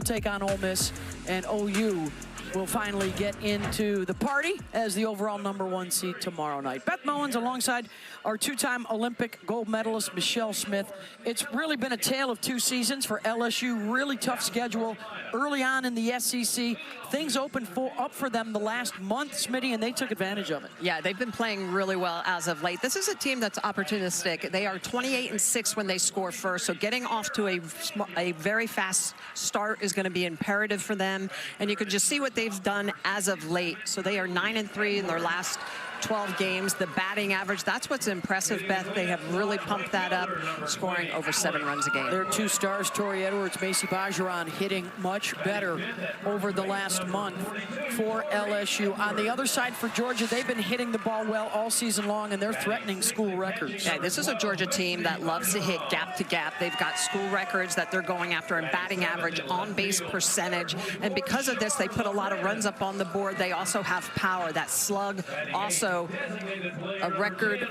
take on Ole Miss, and OU will finally get into the party as the overall #1 seed tomorrow night. Beth Mowins alongside our two-time Olympic gold medalist Michelle Smith. It's really been a tale of 2 seasons for LSU. Really tough schedule early on in the SEC. Things opened up for them the last month, Smitty, and they took advantage of it. Yeah, they've been playing really well as of late. This is a team that's opportunistic. They are 28-6 when they score first, so getting off to a very fast start is going to be imperative for them. And you can just see what they've done as of late. So they are 9-3 in their last 12 games. The batting average, that's what's impressive, Beth. They have really pumped that up, scoring over 7 runs a game. Their 2 stars, Tori Edwards, Macy Bajaran, hitting much better over the last month for LSU. On the other side for Georgia, they've been hitting the ball well all season long, and they're threatening school records. Yeah, this is a Georgia team that loves to hit gap to gap. They've got school records that they're going after in batting average, on-base percentage, and because of this, they put a lot of runs up on the board. They also have power. That slug also a record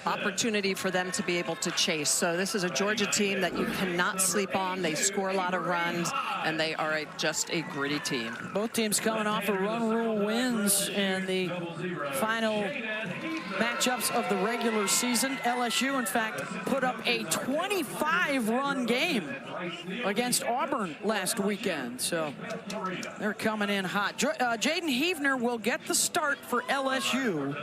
opportunity for them to be able to chase. So this is a Georgia team that you cannot sleep on. They score a lot of runs, and they are just a gritty team. Both teams coming off of run rule wins in the final matchups of the regular season. LSU, in fact, put up a 25-run game against Auburn last weekend. So they're coming in hot. Jaden Heavner will get the start for LSU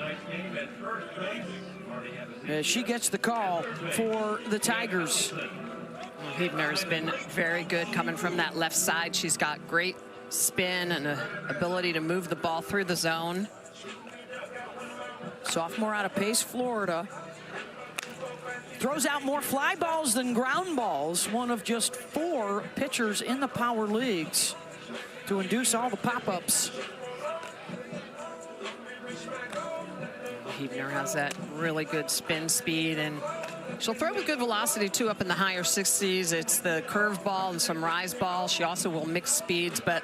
as she gets the call for the Tigers. Heavner has been very good coming from that left side. She's got great spin and an ability to move the ball through the zone. Sophomore out of Pace, Florida. Throws out more fly balls than ground balls. One of just 4 pitchers in the power leagues to induce all the pop-ups. Heavner has that really good spin speed, and she'll throw with good velocity too up in the higher 60s. It's the curve ball and some rise ball. She also will mix speeds, but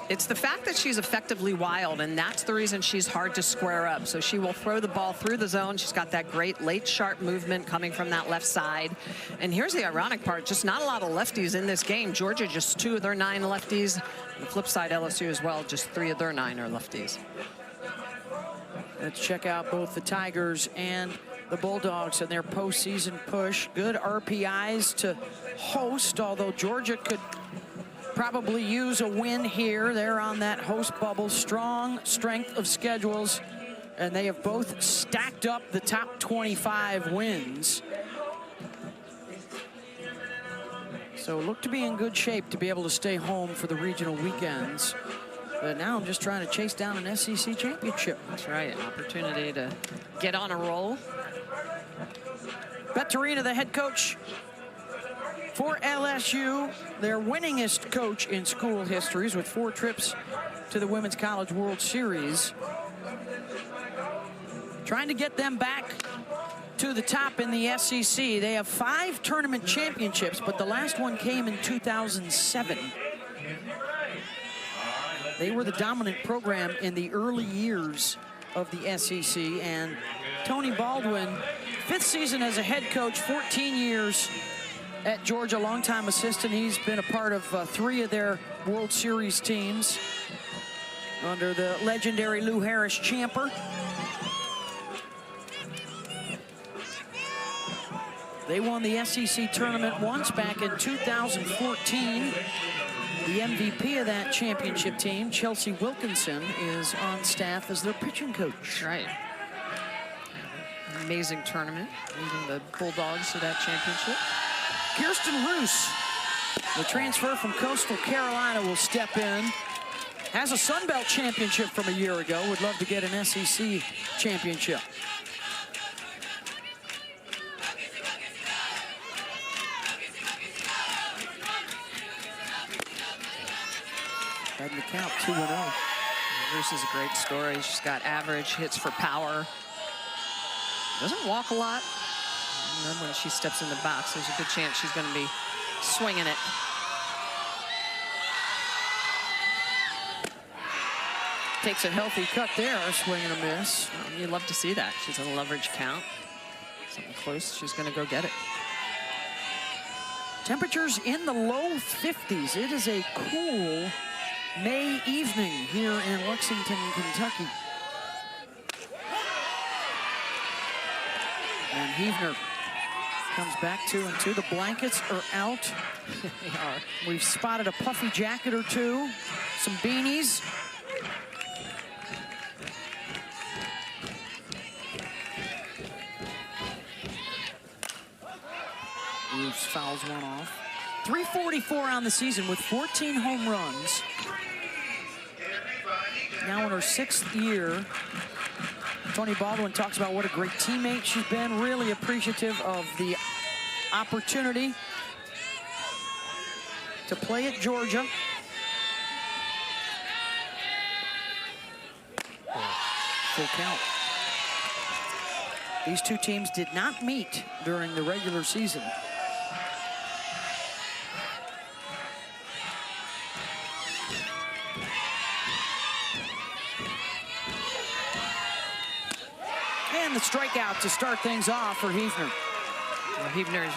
it's the fact that she's effectively wild, and that's the reason she's hard to square up. So she will throw the ball through the zone. She's got that great late sharp movement coming from that left side. And here's the ironic part, just not a lot of lefties in this game. Georgia, just 2 of their 9 lefties. On the flip side, LSU as well, just 3 of their 9 are lefties. Let's check out both the Tigers and the Bulldogs and their postseason push. Good RPIs to host, although Georgia could probably use a win here. They're on that host bubble. Strong strength of schedules, and they have both stacked up the top 25 wins. So look to be in good shape to be able to stay home for the regional weekends. But now I'm just trying to chase down an SEC championship. That's right, an opportunity to get on a roll. Beth Torina, the head coach for LSU, their winningest coach in school histories with 4 trips to the Women's College World Series. Trying to get them back to the top in the SEC. They have 5 tournament championships, but the last one came in 2007. They were the dominant program in the early years of the SEC, and Tony Baldwin, 5th season as a head coach, 14 years at Georgia, longtime assistant. He's been a part of 3 of their World Series teams under the legendary Lou Harris-Champer. They won the SEC tournament once back in 2014. The MVP of that championship team, Chelsea Wilkinson, is on staff as their pitching coach. That's right. Amazing tournament, leading the Bulldogs to that championship. Kirsten Roos, the transfer from Coastal Carolina, will step in. Has a Sun Belt championship from a year ago. Would love to get an SEC championship. Heading the count, 2-0. Roos is a great story. She's got average hits for power. Doesn't walk a lot. And then when she steps in the box, there's a good chance she's going to be swinging it. Takes a healthy cut there, a swing and a miss. You love to see that. She's in a leverage count. Something close, she's going to go get it. Temperatures in the low 50s. It is a cool May evening here in Lexington, Kentucky. And Heavner comes back 2 and 2. The blankets are out. We've spotted a puffy jacket or two, some beanies. Roos fouls one off. 344 on the season with 14 home runs. Now in her 6th year. Tony Baldwin talks about what a great teammate she's been, really appreciative of the opportunity to play at Georgia. Full count. These two teams did not meet during the regular season. And the strikeout to start things off for Heavner. Well, Heavner's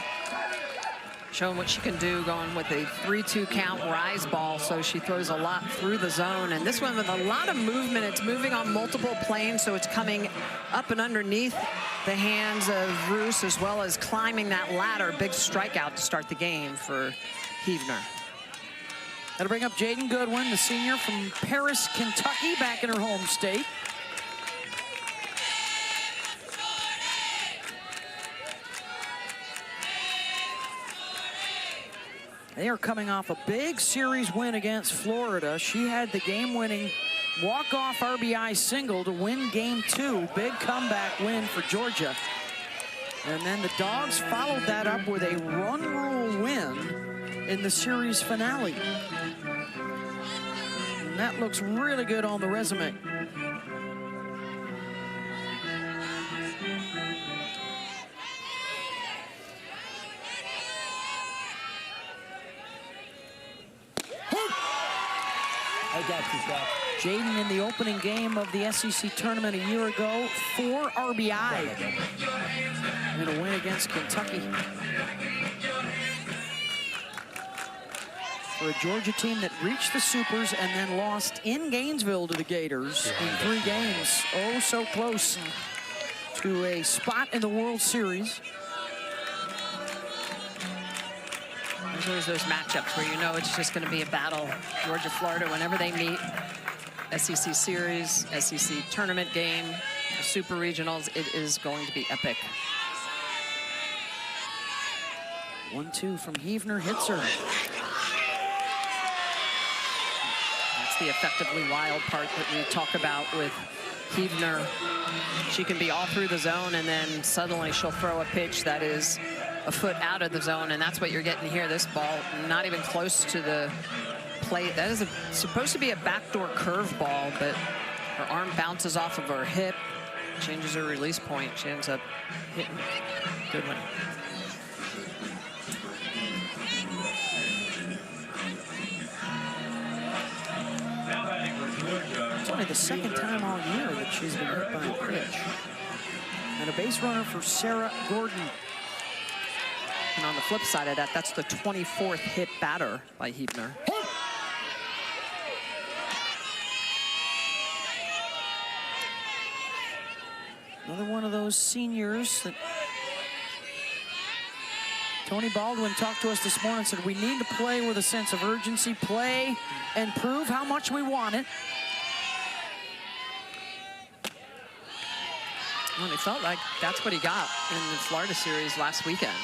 showing what she can do, going with a 3-2 count rise ball, so she throws a lot through the zone. And this one with a lot of movement. It's moving on multiple planes, so it's coming up and underneath the hands of Roos, as well as climbing that ladder. Big strikeout to start the game for Heavner. That'll bring up Jaden Goodwin, the senior from Paris, Kentucky, back in her home state. They are coming off a big series win against Florida. She had the game-winning walk-off RBI single to win game 2. Big comeback win for Georgia. And then the Dogs followed that up with a run rule win in the series finale. And that looks really good on the resume. Jaden in the opening game of the SEC tournament a year ago, 4 RBI in a win against Kentucky. For a Georgia team that reached the Supers and then lost in Gainesville to the Gators in 3 games. Oh, so close to a spot in the World Series. There's always those matchups where you know it's just going to be a battle. Georgia, Florida, whenever they meet, SEC series, SEC tournament game, Super Regionals, it is going to be epic. 1-2 from Heavner, hits her. That's the effectively wild part that we talk about with Heavner. She can be all through the zone, and then suddenly she'll throw a pitch that is a foot out of the zone, and that's what you're getting here. This ball not even close to the plate. That is supposed to be a backdoor curve ball, but her arm bounces off of her hip, changes her release point. She ends up hitting. Good one. It's only the 2nd time all year that she's been hit by a pitch. And a base runner for Sarah Gordon. And on the flip side of that, that's the 24th hit batter by Heavner. Another one of those seniors that Tony Baldwin talked to us this morning and said we need to play with a sense of urgency, play and prove how much we want it. Well, it felt like that's what he got in the Florida series last weekend.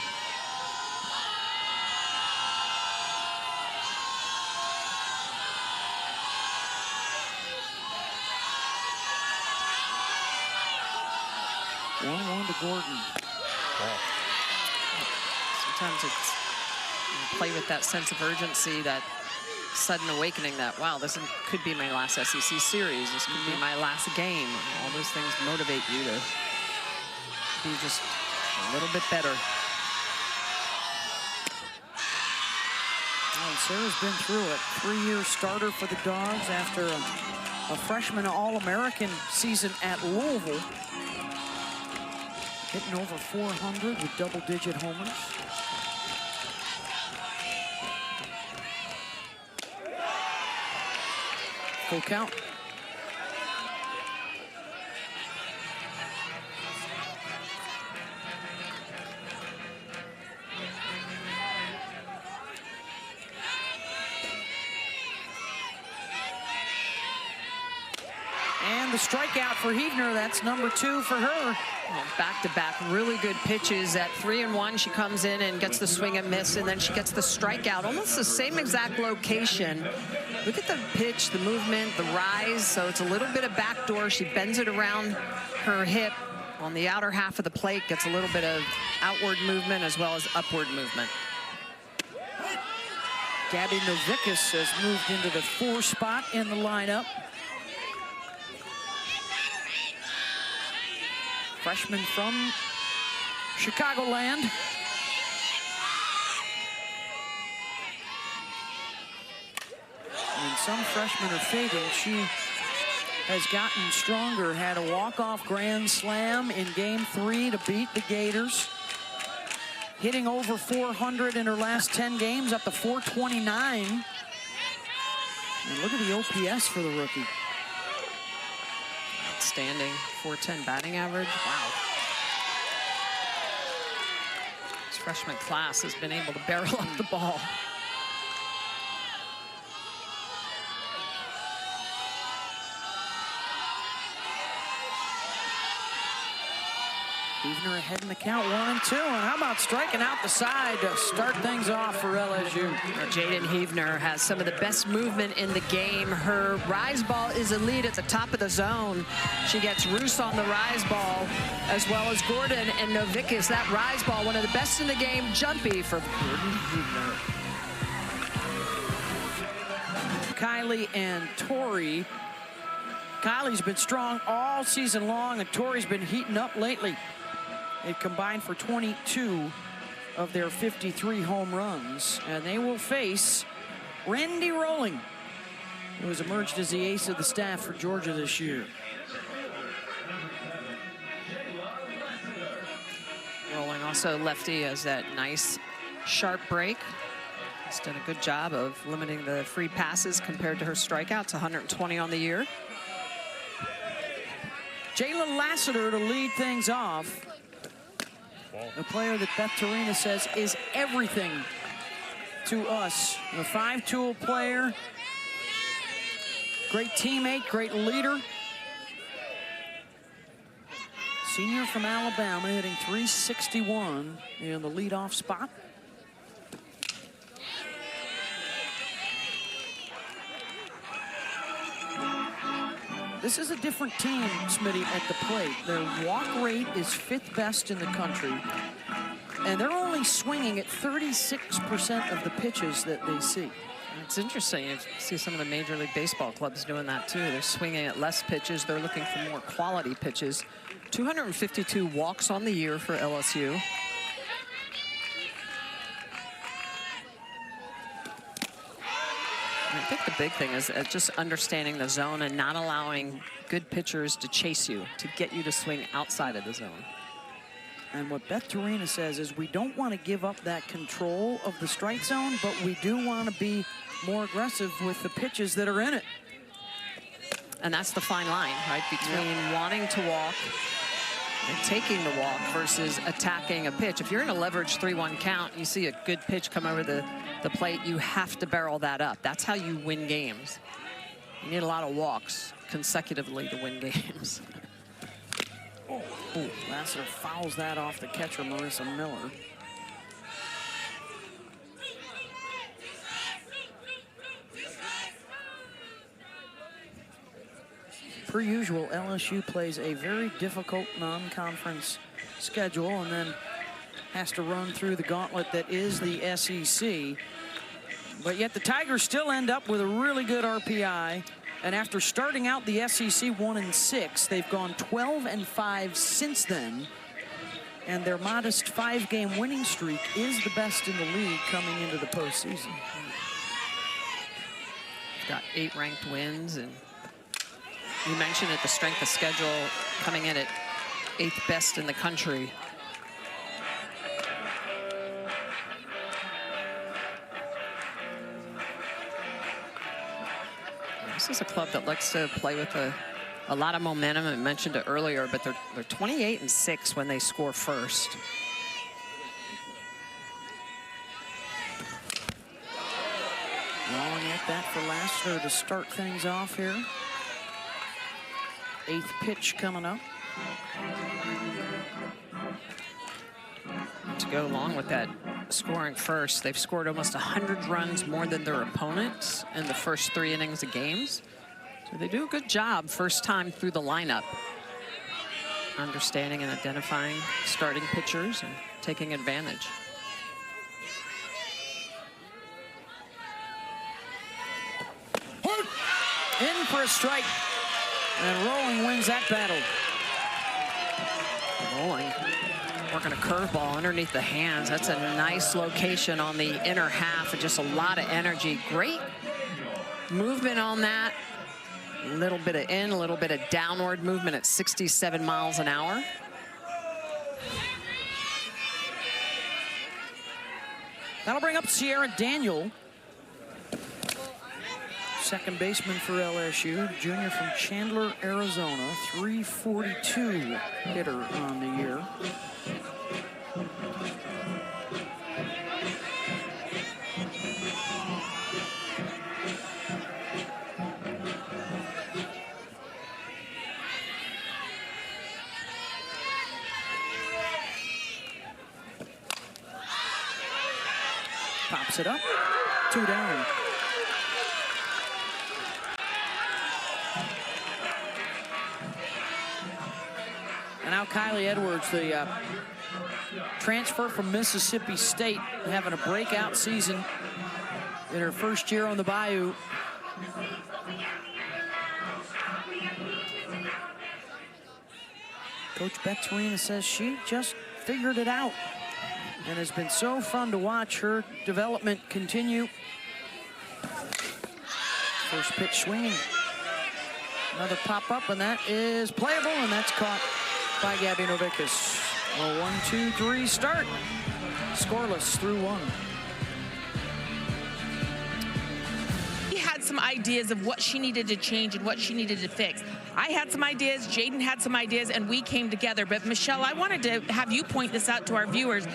Gordon. Sometimes it's play with that sense of urgency, that sudden awakening that, wow, this could be my last SEC series. This could be my last game. All those things motivate you to be just a little bit better. Well, Sarah's been through it. 3-year starter for the Dogs after a freshman All-American season at Louisville. Hitting over 400 with double-digit homers. Full count. And the strikeout for Heavner. That's number 2 for her. Back-to-back really good pitches. At 3-1, she comes in and gets the swing and miss, and then she gets the strikeout. Almost the same exact location. Look at the pitch, the movement, the rise. So it's a little bit of backdoor. She bends it around her hip on the outer half of the plate, gets a little bit of outward movement as well as upward movement. Gabby Novickus has moved into the 4 spot in the lineup. Freshman from Chicagoland. And some freshmen are fading. She has gotten stronger, had a walk-off grand slam in game 3 to beat the Gators. Hitting over 400 in her last 10 games, up to 429. And look at the OPS for the rookie. Outstanding, 410 batting average. Wow. This freshman class has been able to barrel up the ball. Heavner ahead in the count, 1-2. And how about striking out the side to start things off for LSU? Jaden Heavner has some of the best movement in the game. Her rise ball is elite at the top of the zone. She gets Roos on the rise ball, as well as Gordon and Novickus. That rise ball, one of the best in the game, jumpy for Gordon Heavner. Kylie and Tori. Kylie's been strong all season long, and Tori's been heating up lately. They combined for 22 of their 53 home runs, and they will face Randy Rolling, who has emerged as the ace of the staff for Georgia this year. Rolling also lefty has that nice sharp break. He's done a good job of limiting the free passes compared to her strikeouts, 120 on the year. Jayla Lassiter to lead things off. A player that Beth Torina says is everything to us. A 5-tool player, great teammate, great leader. Senior from Alabama, hitting .361 in the leadoff spot. This is a different team, Smitty, at the plate. Their walk rate is 5th best in the country, and they're only swinging at 36% of the pitches that they see. It's interesting. You see some of the Major League Baseball clubs doing that too. They're swinging at less pitches. They're looking for more quality pitches. 252 walks on the year for LSU. I think the big thing is just understanding the zone and not allowing good pitchers to chase you, to get you to swing outside of the zone. And what Beth Torina says is we don't want to give up that control of the strike zone, but we do want to be more aggressive with the pitches that are in it. And that's the fine line, right, between wanting to walk and taking the walk versus attacking a pitch. If you're in a leverage 3-1 count, you see a good pitch come over the plate, you have to barrel that up. That's how you win games. You need a lot of walks consecutively to win games. Oh, Lassiter fouls that off the catcher, Marissa Miller. Per usual, LSU plays a very difficult non-conference schedule and then has to run through the gauntlet that is the SEC. But yet the Tigers still end up with a really good RPI. And after starting out the SEC 1-6, they've gone 12-5 since then. And their modest 5-game winning streak is the best in the league coming into the postseason. They've got 8 ranked wins, and you mentioned it, the strength of schedule coming in at 8th best in the country. This is a club that likes to play with a lot of momentum. I mentioned it earlier, but they're 28-6 when they score first. Long at that for Lassiter to start things off here. 8th pitch coming up. To go along with that scoring first, they've scored almost 100 runs more than their opponents in the first 3 innings of games. So they do a good job first time through the lineup, understanding and identifying starting pitchers and taking advantage. In for a strike. And Rolling wins that battle. Rolling, working a curveball underneath the hands. That's a nice location on the inner half and just a lot of energy. Great movement on that. A little bit of in, a little bit of downward movement at 67 miles an hour. That'll bring up Sierra Daniel. Second baseman for LSU, junior from Chandler, Arizona, 342 hitter on the year. Pops it up, 2 down. And now Kylie Edwards, the transfer from Mississippi State, having a breakout season in her first year on the Bayou. Coach Bettorina says she just figured it out and has been so fun to watch her development continue. First pitch swinging. Another pop-up, and that is playable, and that's caught by Gabby Novickas. A 1-2-3 start. Scoreless through 1. She had some ideas of what she needed to change and what she needed to fix. I had some ideas, Jaden had some ideas, and we came together. But Michelle, I wanted to have you point this out to our viewers.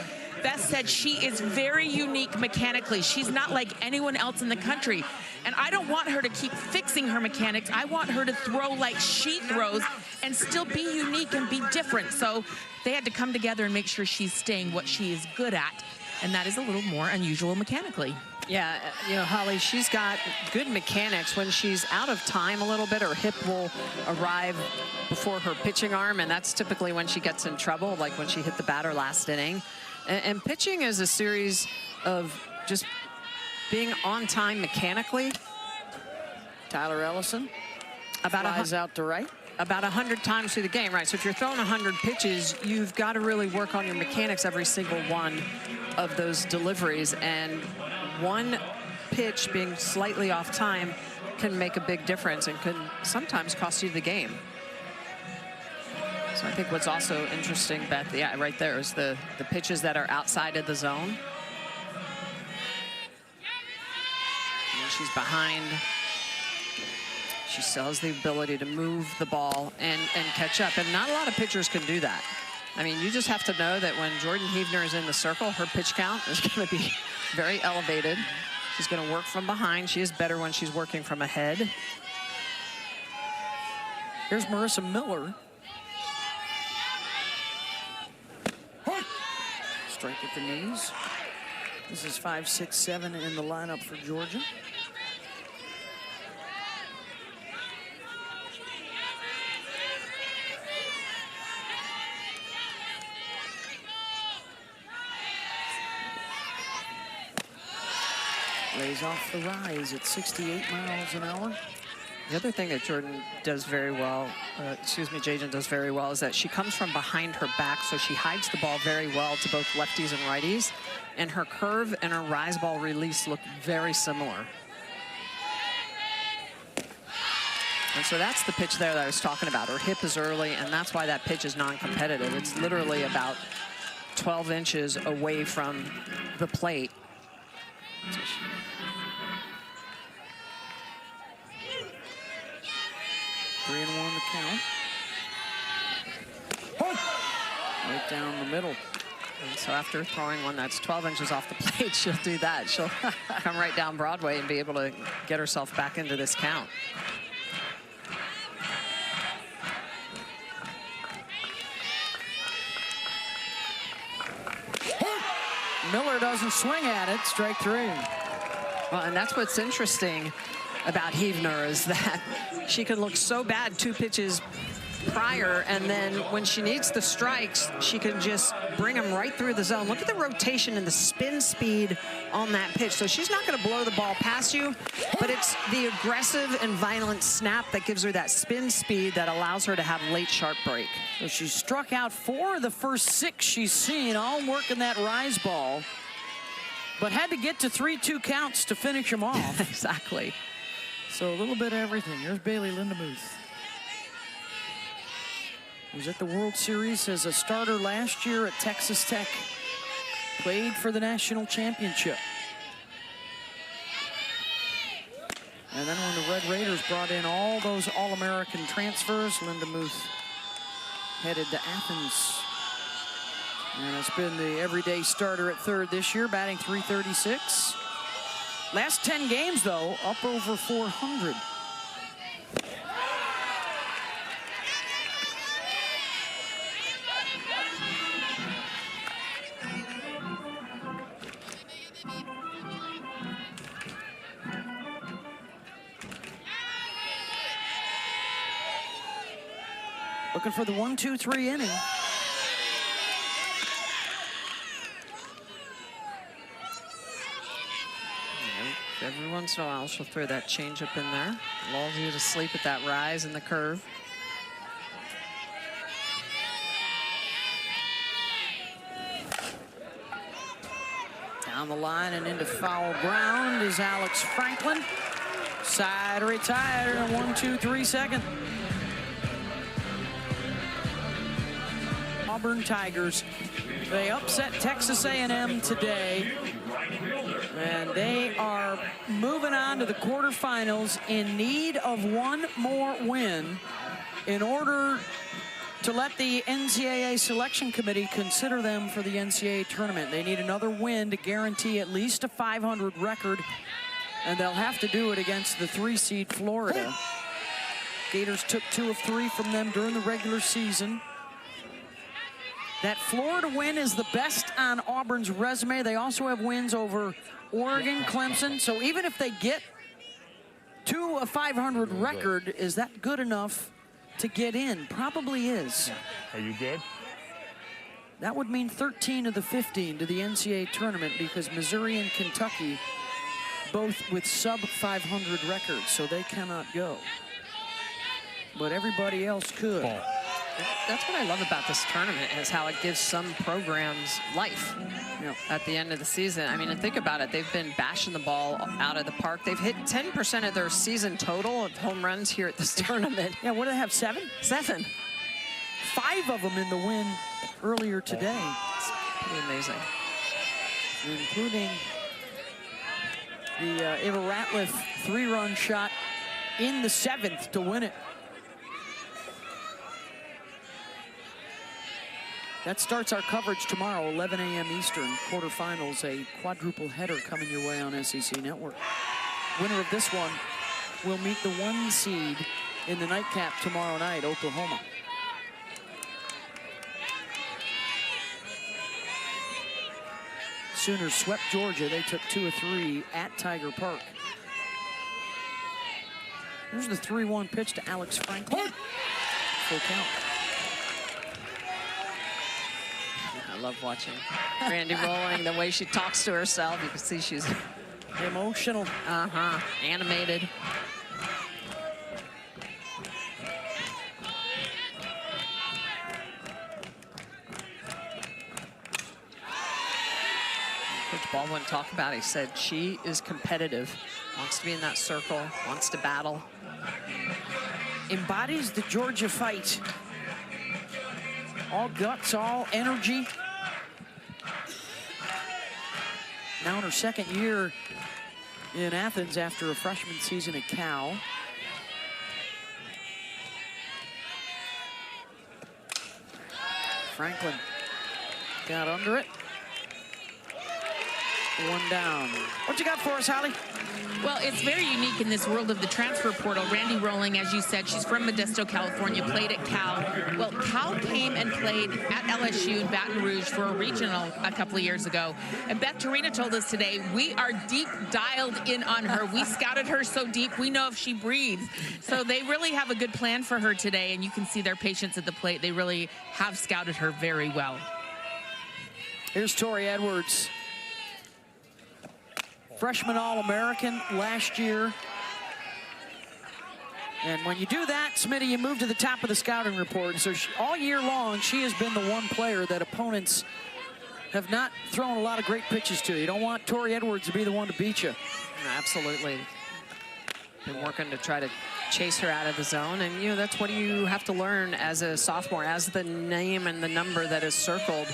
Beth said she is very unique mechanically. She's not like anyone else in the country. And I don't want her to keep fixing her mechanics. I want her to throw like she throws and still be unique and be different. So they had to come together and make sure she's staying what she is good at. And that is a little more unusual mechanically. Yeah, you know, Holly, she's got good mechanics. When she's out of time a little bit, her hip will arrive before her pitching arm, and that's typically when she gets in trouble, like when she hit the batter last inning. And pitching is a series of just being on time mechanically. Tyler Ellison flies out to right. About 100 times through the game, right? So if you're throwing 100 pitches, you've got to really work on your mechanics every single one of those deliveries. And one pitch being slightly off time can make a big difference and can sometimes cost you the game. So I think what's also interesting, Beth, yeah, right there is the pitches that are outside of the zone. And she's behind. She still has the ability to move the ball and catch up. And not a lot of pitchers can do that. I mean, you just have to know that when Jordan Heavner is in the circle, her pitch count is going to be very elevated. She's going to work from behind. She is better when she's working from ahead. Here's Marissa Miller. Strike at the knees. This is 5, 6, 7 in the lineup for Georgia. Lays off the rise at 68 miles an hour. The other thing that Jordan does very well, Jaden does very well, is that she comes from behind her back, so she hides the ball very well to both lefties and righties. And her curve and her rise ball release look very similar. And so that's the pitch there that I was talking about. Her hip is early, and that's why that pitch is non-competitive. It's literally about 12 inches away from the plate. count. Right down the middle. And so after throwing one that's 12 inches off the plate, she'll do that. She'll come right down Broadway and be able to get herself back into this count. Miller doesn't swing at it. Strike 3. Well, and that's what's interesting about Heavner is that she can look so bad 2 pitches prior, and then when she needs the strikes, she can just bring them right through the zone. Look at the rotation and the spin speed on that pitch. So she's not going to blow the ball past you, but it's the aggressive and violent snap that gives her that spin speed that allows her to have late sharp break. So she struck out 4 of the first 6 she's seen, all working that rise ball, but had to get to 3-2 counts to finish them off. Exactly. So a little bit of everything. Here's Bailey Lindemuth. He was at the World Series as a starter last year at Texas Tech. Played for the national championship. And then when the Red Raiders brought in all those All-American transfers, Lindemuth headed to Athens. And it's been the everyday starter at third this year, batting .336. Last 10 games, though, up over 400. Looking for the 1-2-3 inning. Every once in a while, she'll throw that changeup in there. Lulls you to sleep at that rise and the curve. Down the line and into foul ground is Alex Franklin. Side retired in 1-2-3 second. Auburn Tigers, they upset Texas A&M today, and they are moving on to the quarterfinals in need of one more win in order to let the NCAA selection committee consider them for the NCAA tournament. They need another win to guarantee at least a 500 record, and they'll have to do it against the 3-seed Florida. Gators took 2 of 3 from them during the regular season. That Florida win is the best on Auburn's resume. They also have wins over Oregon, Clemson. So even if they get to a 500 record, is that good enough to get in? Probably is. Are you good? That would mean 13 of the 15 to the NCAA tournament, because Missouri and Kentucky both with sub-500 records, so they cannot go. But everybody else could. Ball. That's what I love about this tournament, is how it gives some programs life at the end of the season. I mean, and think about it. They've been bashing the ball out of the park. They've hit 10% of their season total of home runs here at this tournament. Yeah, what do they have, 7? 7. 5 of them in the win earlier today. It's pretty amazing. Including the Ava Ratliff 3-run shot in the 7th to win it. That starts our coverage tomorrow, 11 a.m. Eastern, quarterfinals, a quadruple header coming your way on SEC Network. Winner of this one will meet the 1 seed in the nightcap tomorrow night, Oklahoma. Sooners swept Georgia. They took 2 of 3 at Tiger Park. Here's the 3-1 pitch to Alex Franklin. Full count. I love watching Randy Rolling, the way she talks to herself. You can see she's emotional. Animated. Coach Baldwin talked about, he said she is competitive, wants to be in that circle, wants to battle. Embodies the Georgia fight. All guts, all energy. Now in her 2nd year in Athens after a freshman season at Cal. Franklin got under it. 1 down. What you got for us, Holly? Well, it's very unique in this world of the transfer portal. Randy Rolling, as you said, she's from Modesto, California, played at Cal. Well, Cal came and played at LSU in Baton Rouge for a regional a couple of years ago. And Beth Torina told us today, we are deep dialed in on her. We scouted her so deep, we know if she breathes. So they really have a good plan for her today, and you can see their patience at the plate. They really have scouted her very well. Here's Tori Edwards. Freshman All-American last year. And when you do that, Smitty, you move to the top of the scouting report. So all year long, she has been the one player that opponents have not thrown a lot of great pitches to. You don't want Tori Edwards to be the one to beat you. Absolutely. Been working to try to chase her out of the zone. And, you know, that's what you have to learn as a sophomore, as the name and the number that is circled,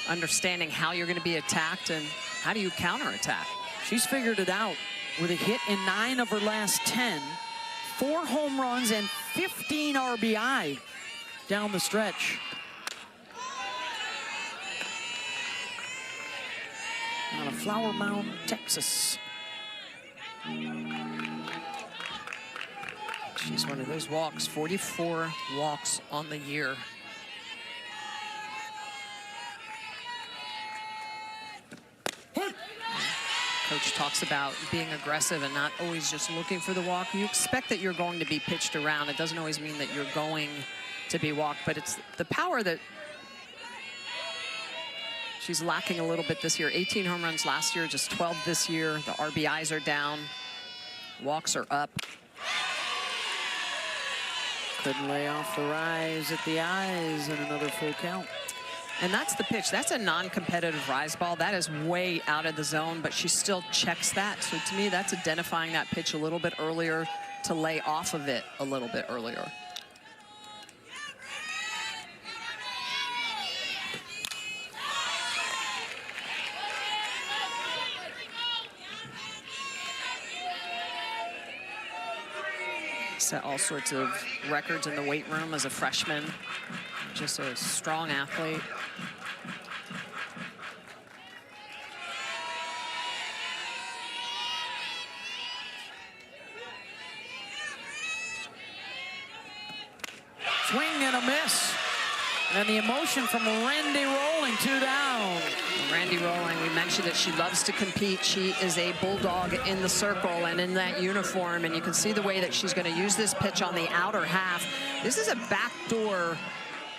understanding how you're going to be attacked and how do you counterattack. She's figured it out with a hit in 9 of her last 10, 4 home runs, and 15 RBI down the stretch. Out of Flower Mound, Texas. She's one of those walks, 44 walks on the year. Coach talks about being aggressive and not always just looking for the walk. You expect that you're going to be pitched around. It doesn't always mean that you're going to be walked, but it's the power that she's lacking a little bit this year. 18 home runs last year, just 12 this year. The RBIs are down, walks are up. Couldn't lay off the rise at the eyes, and another full count. And that's the pitch. That's a non-competitive rise ball. That is way out of the zone, but she still checks that. So to me, that's identifying that pitch a little bit earlier to lay off of it a little bit earlier. Set all sorts of records in the weight room as a freshman. Just a strong athlete. Swing and a miss. And the emotion from Randy Rolling, 2 down. Randy Rolling, we mentioned that she loves to compete. She is a Bulldog in the circle and in that uniform, and you can see the way that she's going to use this pitch on the outer half. This is a backdoor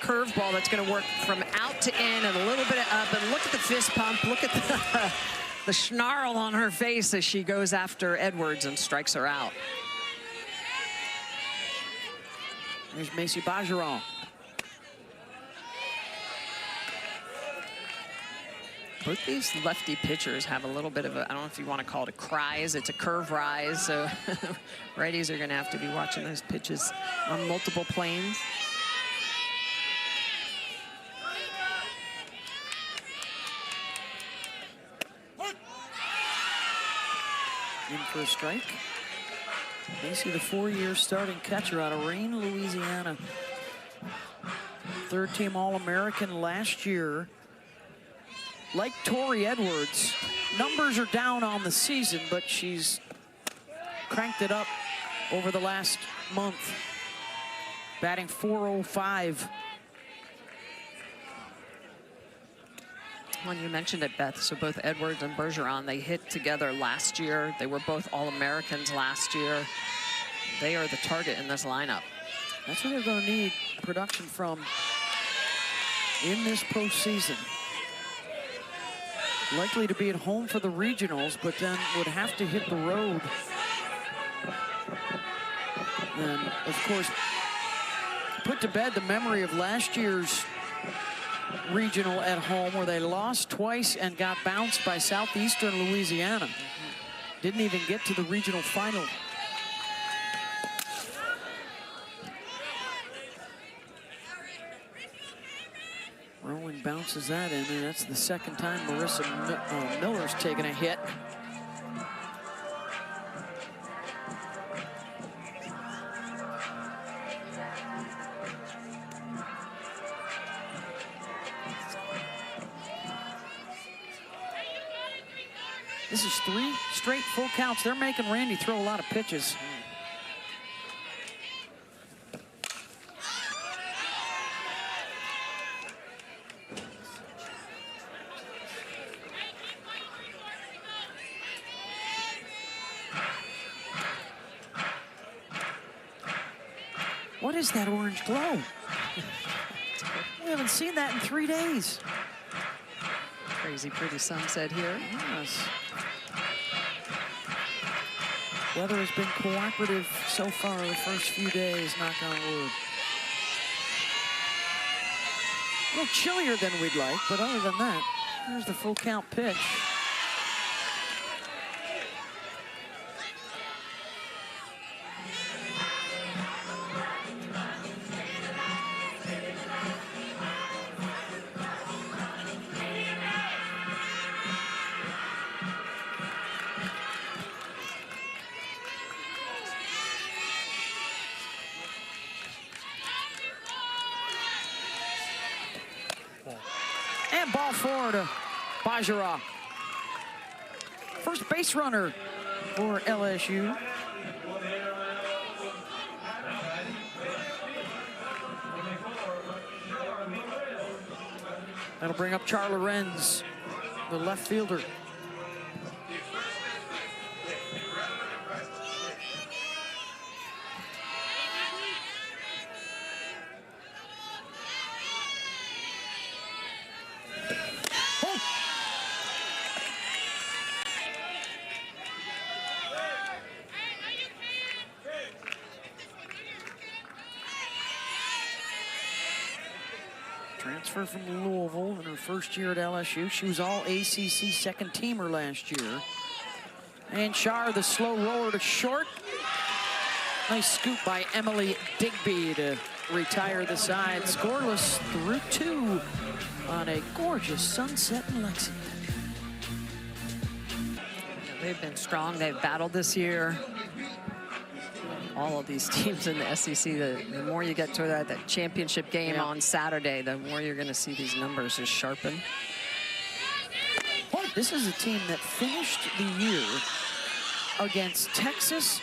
curveball that's going to work from out to in and a little bit up. And look at the fist pump. Look at the snarl on her face as she goes after Edwards and strikes her out. There's Macy Bajaron. Both these lefty pitchers have a little bit of a, I don't know if you want to call it a crise, it's a curve rise. So righties are going to have to be watching those pitches on multiple planes. In for a strike. Macy, the 4-year starting catcher out of Rayne, Louisiana. 3rd-team All-American last year. Like Tori Edwards, numbers are down on the season, but she's cranked it up over the last month. Batting .405. Well, you mentioned it, Beth. So both Edwards and Bergeron, they hit together last year. They were both All-Americans last year. They are the target in this lineup. That's what they're going to need production from in this postseason. Likely to be at home for the regionals, but then would have to hit the road. And, of course, put to bed the memory of last year's regional at home where they lost twice and got bounced by Southeastern Louisiana. Didn't even get to the regional final. Rolling bounces that in, and that's the 2nd time Marissa Miller's taken a hit. This is 3 straight full counts. They're making Randy throw a lot of pitches. What is that orange glow? We haven't seen that in 3 days. Crazy pretty sunset here. Yes. Weather has been cooperative so far the first few days, knock on wood. A little chillier than we'd like, but other than that, here's the full count pitch. And ball forward to Bajara. First base runner for LSU. That'll bring up Charlie Renz, the left fielder. Transfer from Louisville in her first year at LSU. She was all ACC second teamer last year. And Shar, the slow roller to short. Nice scoop by Emily Digby to retire the side. Scoreless through 2 on a gorgeous sunset in Lexington. They've been strong. They've battled this year. All of these teams in the SEC, the more you get to that championship game on Saturday, the more you're going to see these numbers just sharpen. This is a team that finished the year against Texas,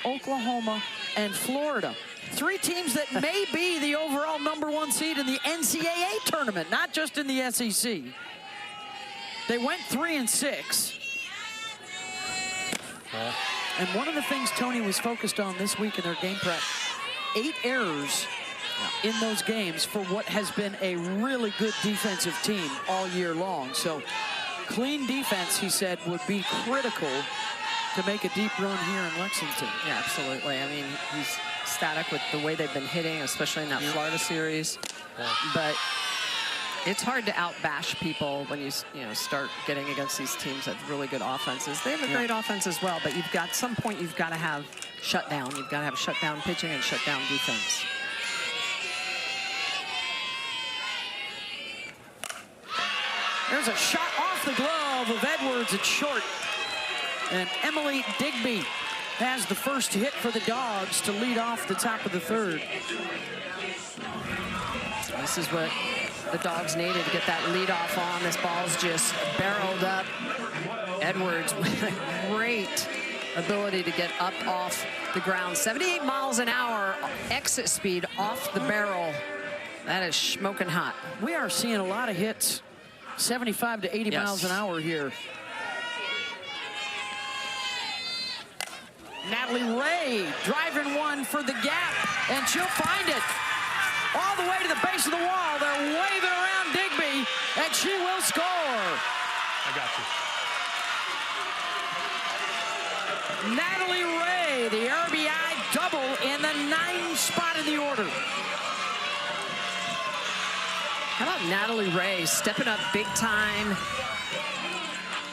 Oklahoma, and Florida. 3 teams that may be the overall #1 seed in the NCAA tournament, not just in the SEC. They went 3-6. And one of the things Tony was focused on this week in their game prep, 8 errors in those games for what has been a really good defensive team all year long. So clean defense, he said, would be critical to make a deep run here in Lexington. Yeah, absolutely. I mean, he's ecstatic with the way they've been hitting, especially in that Florida series. But it's hard to outbash people when you start getting against these teams that have really good offenses. They have a great offense as well, but you've got some point you've got to have shutdown. You've got to have shutdown pitching and shutdown defense. There's a shot off the glove of Edwards at short. And Emily Digby has the first hit for the Dogs to lead off the top of the 3rd. This is what the Dogs needed to get that lead off on. This ball's just barreled up. Edwards with a great ability to get up off the ground. 78 miles an hour exit speed off the barrel. That is smoking hot. We are seeing a lot of hits, 75 to 80 miles an hour here. Natalie Ray driving one for the gap, and she'll find it. All the way to the base of the wall. They're waving around Digby, and she will score. I got you. Natalie Ray, the RBI double in the 9th spot in the order. How about Natalie Ray stepping up big time,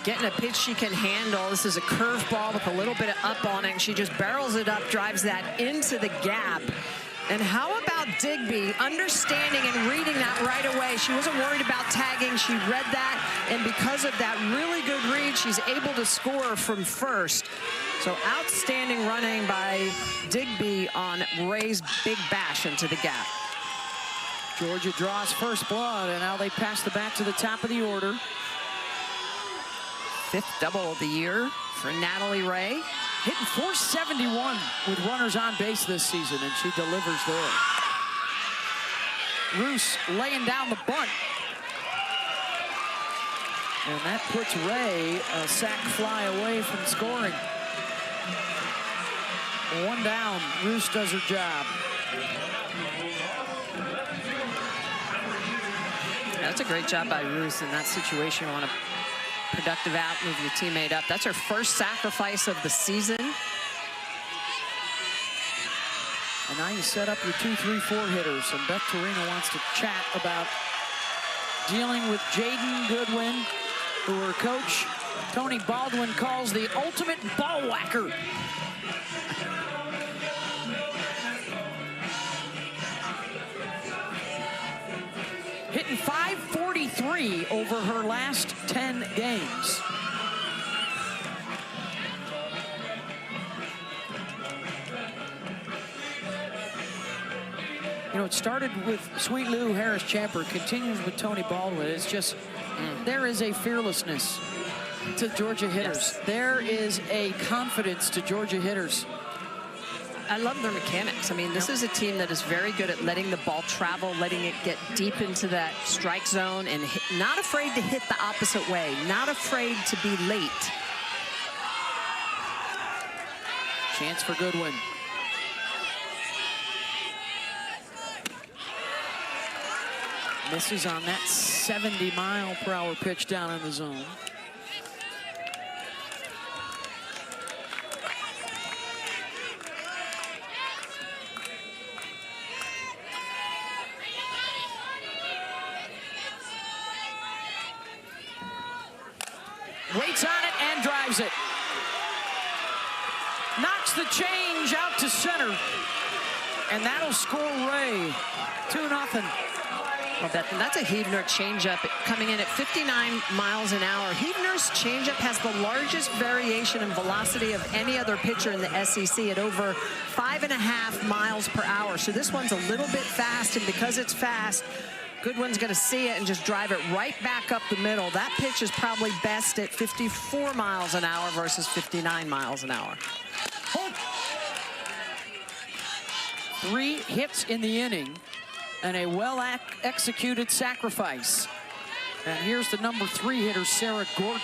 getting a pitch she can handle. This is a curveball with a little bit of up on it, and she just barrels it up, drives that into the gap. And how about Digby understanding and reading that right away? She wasn't worried about tagging. She read that, and because of that really good read, she's able to score from first. So outstanding running by Digby on Ray's big bash into the gap. Georgia draws first blood, and now they pass the bat to the top of the order. 5th double of the year for Natalie Ray. Hitting .471 with runners on base this season, and she delivers there. Roos laying down the bunt. And that puts Ray a sac fly away from scoring. 1 down. Roos does her job. That's a great job by Roos in that situation. Want a productive out, move your teammate up. That's her first sacrifice of the season. And now you set up your 2, 3, 4 hitters. And Beth Torino wants to chat about dealing with Jaden Goodwin, who her coach, Tony Baldwin, calls the ultimate ball whacker. Hitting .543 over her last 10 games. You know, it started with Sweet Lou Harris-Champer, continues with Tony Baldwin. It's just, there is a fearlessness to Georgia hitters. Yes. There is a confidence to Georgia hitters. I love their mechanics. I mean, this is a team that is very good at letting the ball travel, letting it get deep into that strike zone, and not afraid to hit the opposite way, not afraid to be late. Chance for Goodwin. Misses on that 70-mile-per-hour pitch down in the zone. Waits on it and drives it. Knocks the change out to center. And that'll score Ray. 2-0. Well, that's a Huebner changeup coming in at 59 miles an hour. Huebner's changeup has the largest variation in velocity of any other pitcher in the SEC at over 5.5 miles per hour. So this one's a little bit fast, and because it's fast, Goodwin's going to see it and just drive it right back up the middle. That pitch is probably best at 54 miles an hour versus 59 miles an hour. 3 hits in the inning and a well-executed sacrifice. And here's the number 3 hitter, Sarah Gordon.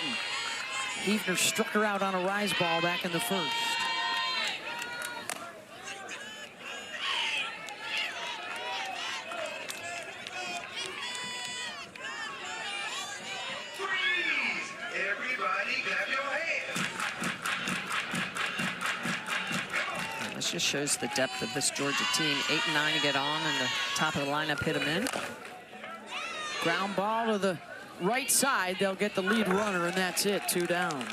Huebner struck her out on a rise ball back in the first. Just shows the depth of this Georgia team. 8 and 9 to get on, and the top of the lineup hit them in. Ground ball to the right side. They'll get the lead runner, and that's it. 2 down.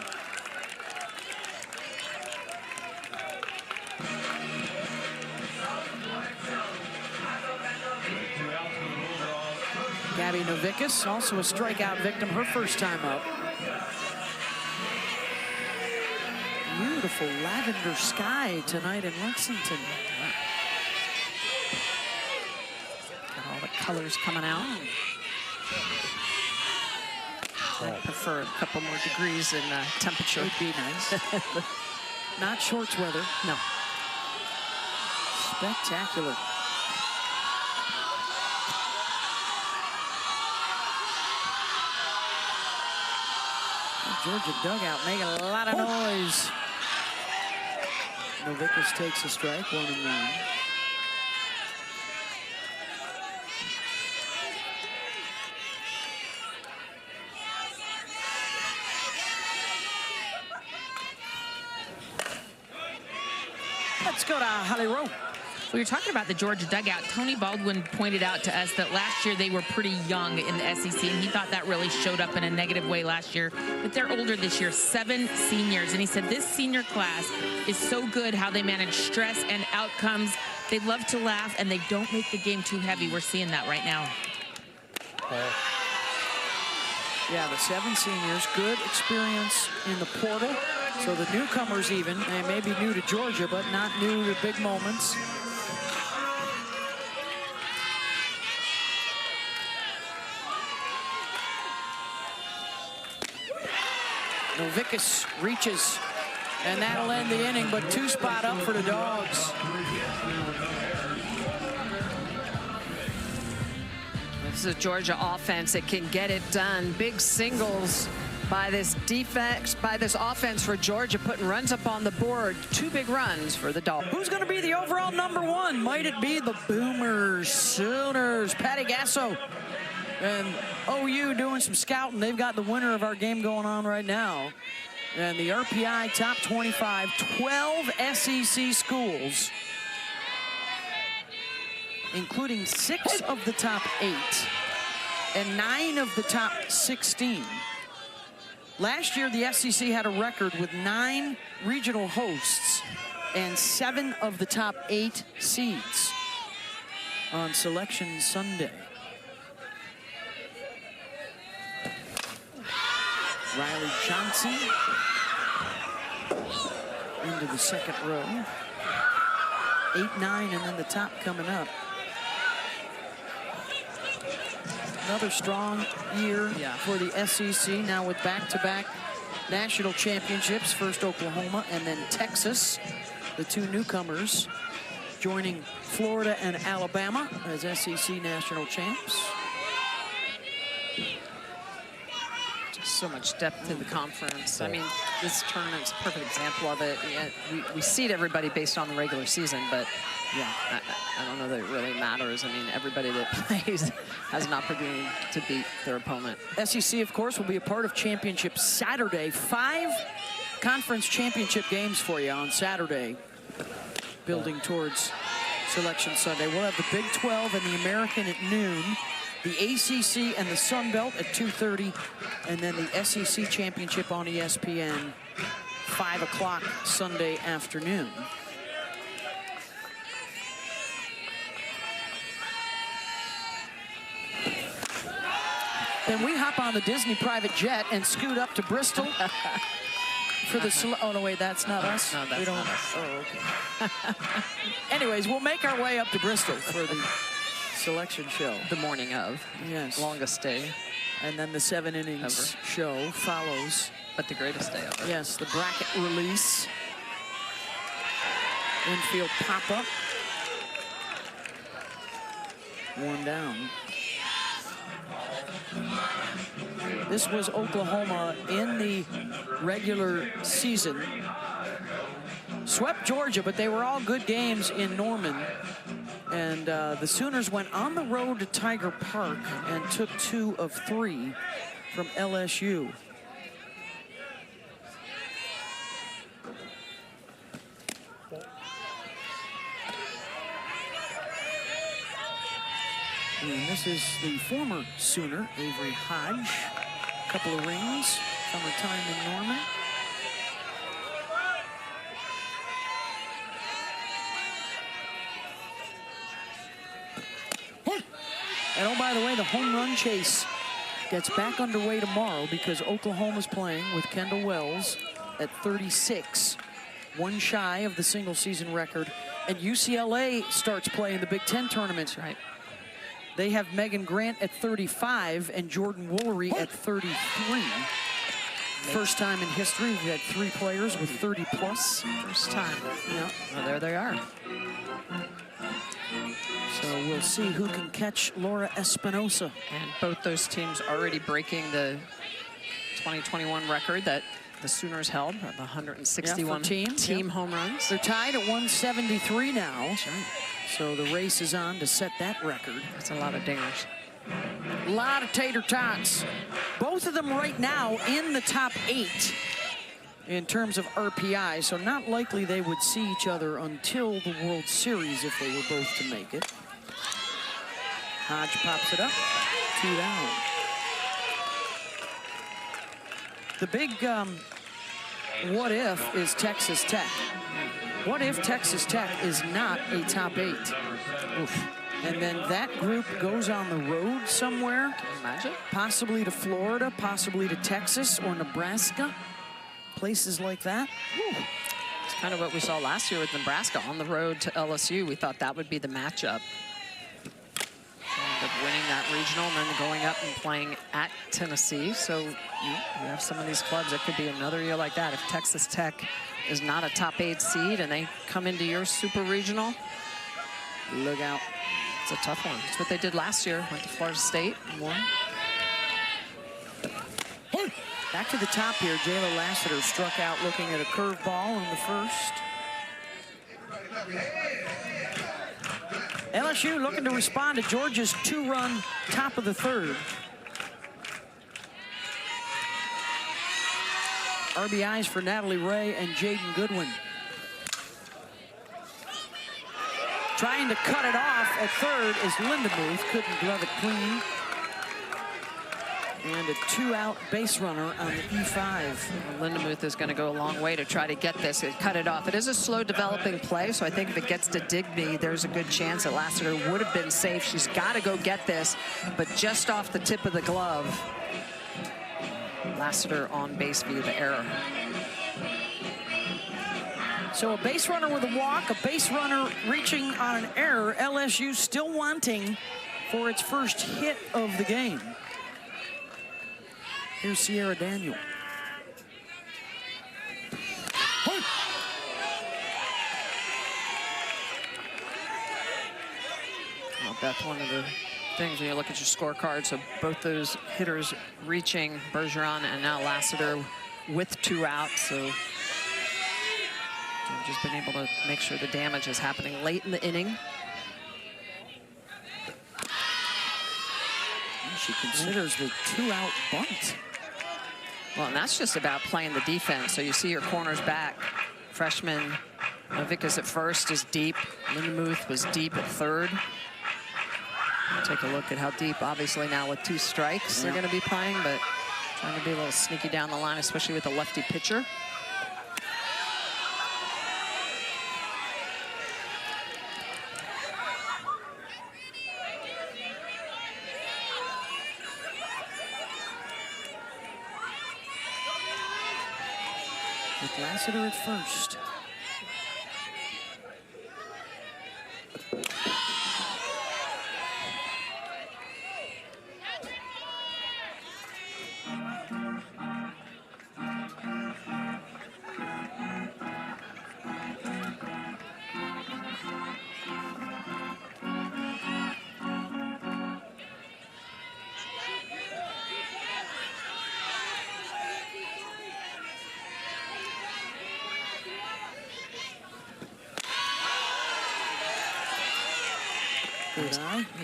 Gabby Novickus, also a strikeout victim, her first time up. Beautiful lavender sky tonight in Lexington. Got all the colors coming out. I prefer a couple more degrees in temperature. Would be nice. Not shorts weather. No. Spectacular. Georgia dugout making a lot of noise. Novickus takes a strike, 1-1. Let's go to Holly Rowe. We were talking about the Georgia dugout. Tony Baldwin pointed out to us that last year they were pretty young in the SEC, and he thought that really showed up in a negative way last year. But they're older this year, 7 seniors. And he said this senior class is so good how they manage stress and outcomes. They love to laugh, and they don't make the game too heavy. We're seeing that right now. Yeah, the 7 seniors, good experience in the portal. So the newcomers even, they may be new to Georgia, but not new to big moments. Novickus reaches, and that'll end the inning, but 2 spot up for the Dogs. This is a Georgia offense that can get it done. Big singles by this defense, by this offense for Georgia, putting runs up on the board. 2 big runs for the Dogs. Who's going to be the overall #1? Might it be the Boomers, Sooners? Patty Gasso and OU doing some scouting. They've got the winner of our game going on right now. And the RPI top 25, 12 SEC schools, including 6 of the top 8 and 9 of the top 16. Last year, the SEC had a record with 9 regional hosts and 7 of the top 8 seeds on Selection Sunday. Riley Johnson into the second row. 8, 9, and then the top coming up. Another strong year for the SEC, now with back-to-back national championships. First Oklahoma and then Texas, the 2 newcomers, joining Florida and Alabama as SEC national champs. Just so much depth in the conference. I mean, this tournament's a perfect example of it. Yeah, we seed everybody based on the regular season, but yeah, I don't know that it really matters. I mean, everybody that plays has an opportunity to beat their opponent. SEC, of course, will be a part of Championship Saturday. 5 conference championship games for you on Saturday, building towards Selection Sunday. We'll have the Big 12 and the American at noon, the ACC and the Sun Belt at 2:30, and then the SEC Championship on ESPN, 5 o'clock Sunday afternoon. Then we hop on the Disney private jet and scoot up to Bristol for the... Oh, no, wait, that's not us? No, that's not us. Oh, okay. Anyways, we'll make our way up to Bristol for the selection show. The morning of. Yes. Longest day. And then the 7 innings show follows. But the greatest day ever. Yes, the bracket release. Infield pop-up. 1 down. This was Oklahoma in the regular season. Swept Georgia, but they were all good games in Norman. And the Sooners went on the road to Tiger Park and took 2 of 3 from LSU. And this is the former Sooner, Avery Hodge. A couple of rings from her time in Norman. And oh, by the way, the home run chase gets back underway tomorrow because Oklahoma's playing with Kendall Wells at 36, 1 shy of the single season record. And UCLA starts playing the Big Ten tournament. Right. They have Megan Grant at 35 and Jordan Woolery at 33. First time in history we've had 3 players with 30 plus. First time. Yeah. Well, there they are. So we'll see who can catch Laura Espinosa. And both those teams already breaking the 2021 record that the Sooners held, the 161 team home runs. They're tied at 173 now. That's right. So the race is on to set that record. That's a lot of dingers. A lot of tater tots. Both of them right now in the top 8 in terms of RPI, so not likely they would see each other until the World Series if they were both to make it. Hodge pops it up, 2 down. The big what if is Texas Tech. What if Texas Tech is not a top 8? Oof. And then that group goes on the road somewhere. Can you imagine? Possibly to Florida, possibly to Texas or Nebraska. Places like that. Ooh. It's kind of what we saw last year with Nebraska on the road to LSU. We thought that would be the matchup. And the winning that regional and then going up and playing at Tennessee. So you have some of these clubs that could be another year like that. If Texas Tech is not a top 8 seed and they come into your super regional, look out. It's a tough one. It's what they did last year. Went to Florida State and won. Back to the top here. Jayla Lassiter struck out looking at a curveball in the first. LSU looking to respond to Georgia's 2-run top of the third. RBIs for Natalie Ray and Jaden Goodwin. Trying to cut it off at third is Lindemuth. Couldn't glove it clean. And a 2-out base runner on the E5. Well, Lindemuth is going to go a long way to try to get this and cut it off. It is a slow developing play, so I think if it gets to Digby, there's a good chance that Lassiter would have been safe. She's got to go get this, but just off the tip of the glove. Lassiter on base via the error. So a base runner with a walk, a base runner reaching on an error. LSU still wanting for its first hit of the game. Here's Sierra Daniel. Well, that's one of the things when you look at your scorecard. So both those hitters reaching, Bergeron and now Lassiter with 2 outs. So they've just been able to make sure the damage is happening late in the inning. She considers the 2-out bunt. Well, and that's just about playing the defense. So you see your corners back. Freshman Novikas at first is deep. Lindemuth was deep at third. Take a look at how deep, obviously now with 2 strikes they're going to be playing, but trying to be a little sneaky down the line, especially with a lefty pitcher. With Lassiter at first.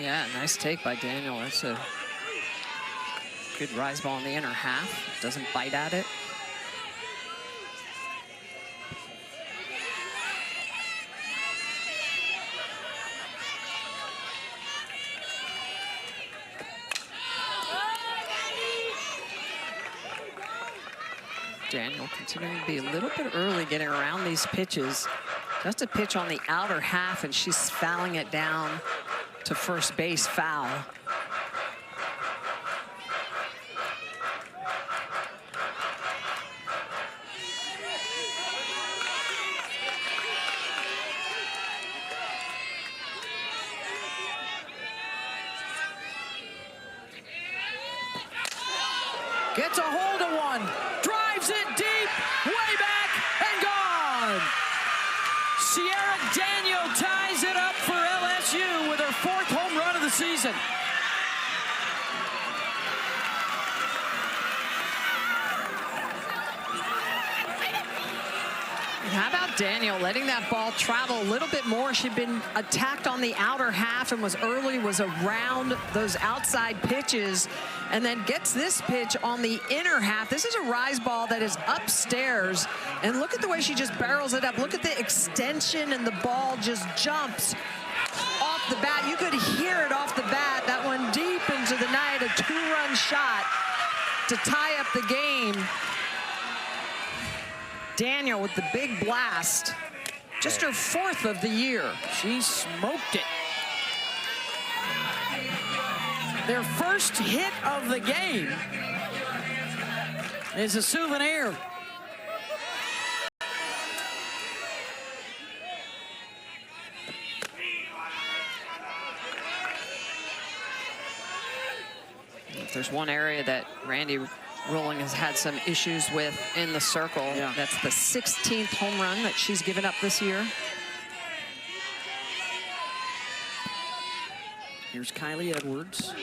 Yeah, nice take by Daniel. That's a good rise ball in the inner half. Doesn't bite at it. Daniel continuing to be a little bit early getting around these pitches. Just a pitch on the outer half, and she's fouling it down to first base, foul. Gets a hold of one, drives it deep, way back and gone. Sierra Daniel ties it up for LSU with her 4th home run of the season. How about Daniel letting that ball travel a little bit more? She'd been attacked on the outer half and was around those outside pitches, and then gets this pitch on the inner half. This is a rise ball that is upstairs, and look at the way she just barrels it up. Look at the extension, and the ball just jumps off the bat. You could hear it off the bat. That one deep into the night, a 2-run shot to tie up the game. Daniel with the big blast. Just her 4th of the year. She smoked it. Their first hit of the game is a souvenir. there's one area that Randy Rolling has had some issues with in the circle. Yeah. That's the 16th home run that she's given up this year. Here's Kylie Edwards.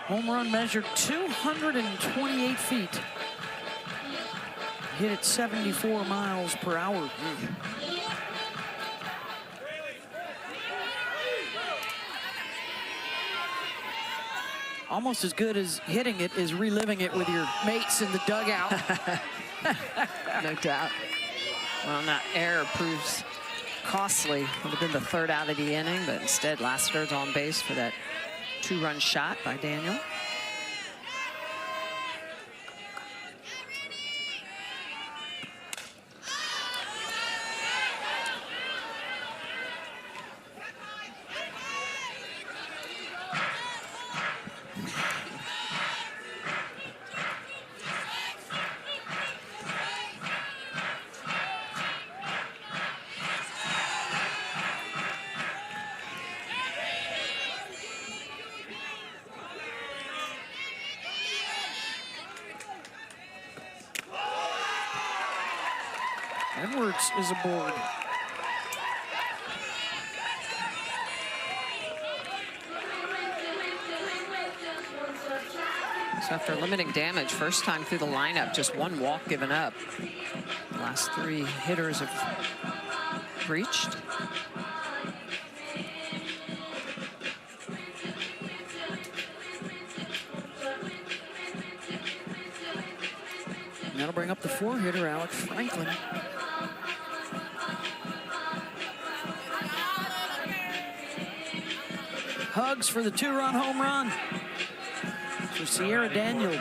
Home run measured 228 feet. Hit at 74 miles per hour. Almost as good as hitting it is reliving it with your mates in the dugout. No doubt. Well, that error proves costly. Would have been the third out of the inning, but instead Lassiter's on base for that 2-run shot by Daniel. Edwards is aboard. So after limiting damage, first time through the lineup, just one walk given up. The last 3 hitters have reached. That'll bring up the 4-hitter, Alex Franklin. Hugs for the 2-run home run for Sierra Daniel.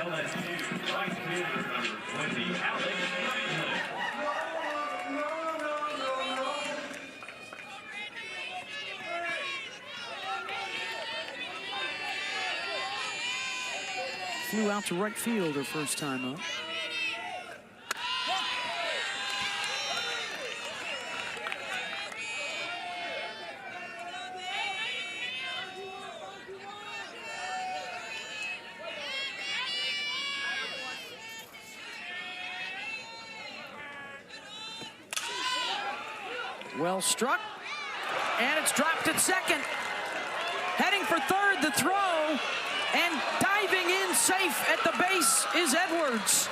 Flew out to right field her first time up. Well struck, and it's dropped at second. Heading for third, the throw, and diving in safe at the base is Edwards.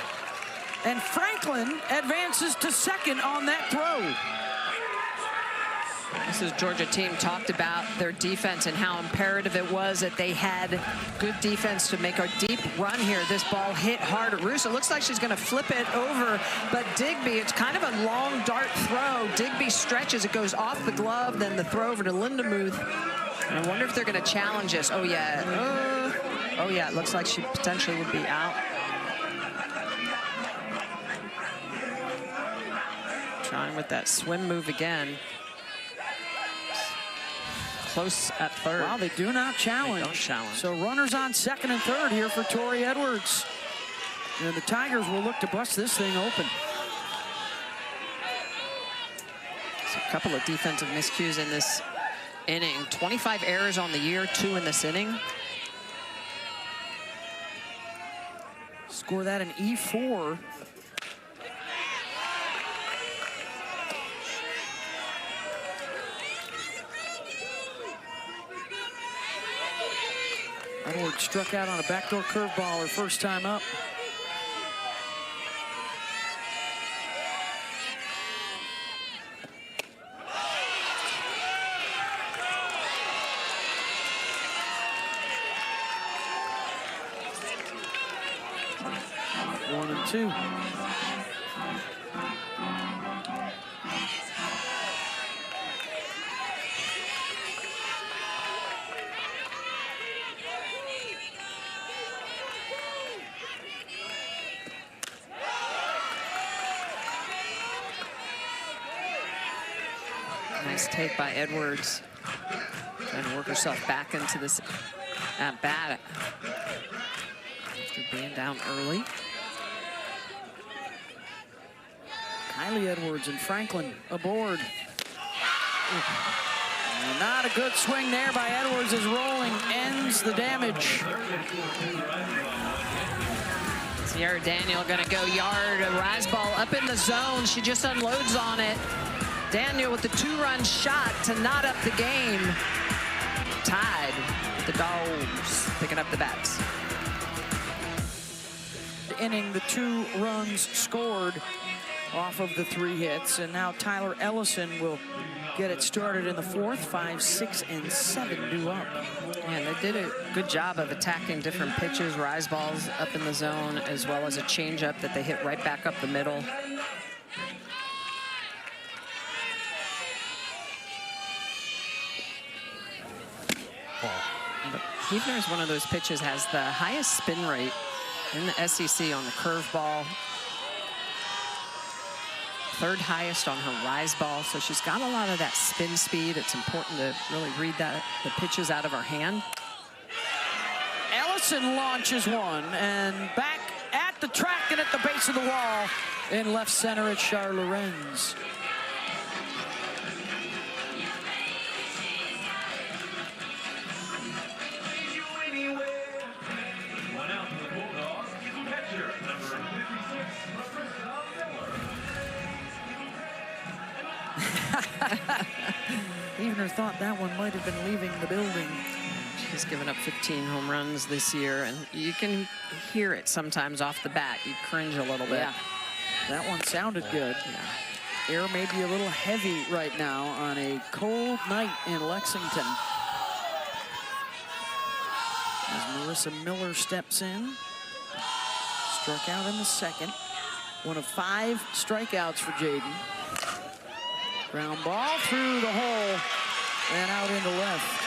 And Franklin advances to second on that throw. This is Georgia team talked about their defense and how imperative it was that they had good defense to make a deep run here. This ball hit hard at Russo. Looks like she's going to flip it over, but Digby, it's kind of a long dart throw. Digby stretches, it goes off the glove, then the throw over to Lindemuth. And I wonder if they're going to challenge this. Oh, yeah. Oh, yeah, it looks like she potentially would be out. Trying with that swim move again. Close at third. Wow, they do not challenge. They don't challenge. So runners on second and third here for Tori Edwards. And the Tigers will look to bust this thing open. So a couple of defensive miscues in this inning. 25 errors on the year, 2 in this inning. Score that in E4. Edwards struck out on a backdoor curveball her first time up. One and two. Nice take by Edwards. Trying to work herself back into this at bat after being down early. Kylie Edwards and Franklin aboard. And not a good swing there by Edwards as rolling ends the damage. Sierra Daniel going to go yard. A rise ball up in the zone. She just unloads on it. Daniel with the 2-run shot to knot up the game. Tied with the Dogs picking up the bats. Inning, the 2 runs scored off of the 3 hits, and now Tyler Ellison will get it started in the 4th. 5, 6, and 7 due up. And they did a good job of attacking different pitches, rise balls up in the zone, as well as a changeup that they hit right back up the middle. But Huebner is one of those pitches, has the highest spin rate in the SEC on the curveball. 3rd highest on her rise ball, so she's got a lot of that spin speed. It's important to really read the pitches out of her hand. Ellison launches one, and back at the track and at the base of the wall in left center at Char Lorenz. Huebner thought that one might have been leaving the building. She's given up 15 home runs this year, and you can hear it sometimes off the bat. You cringe a little bit. Yeah, that one sounded good. Yeah. Air may be a little heavy right now on a cold night in Lexington. As Marissa Miller steps in. Struck out in the 2nd. One of 5 strikeouts for Jaden. Ground ball through the hole and out into left.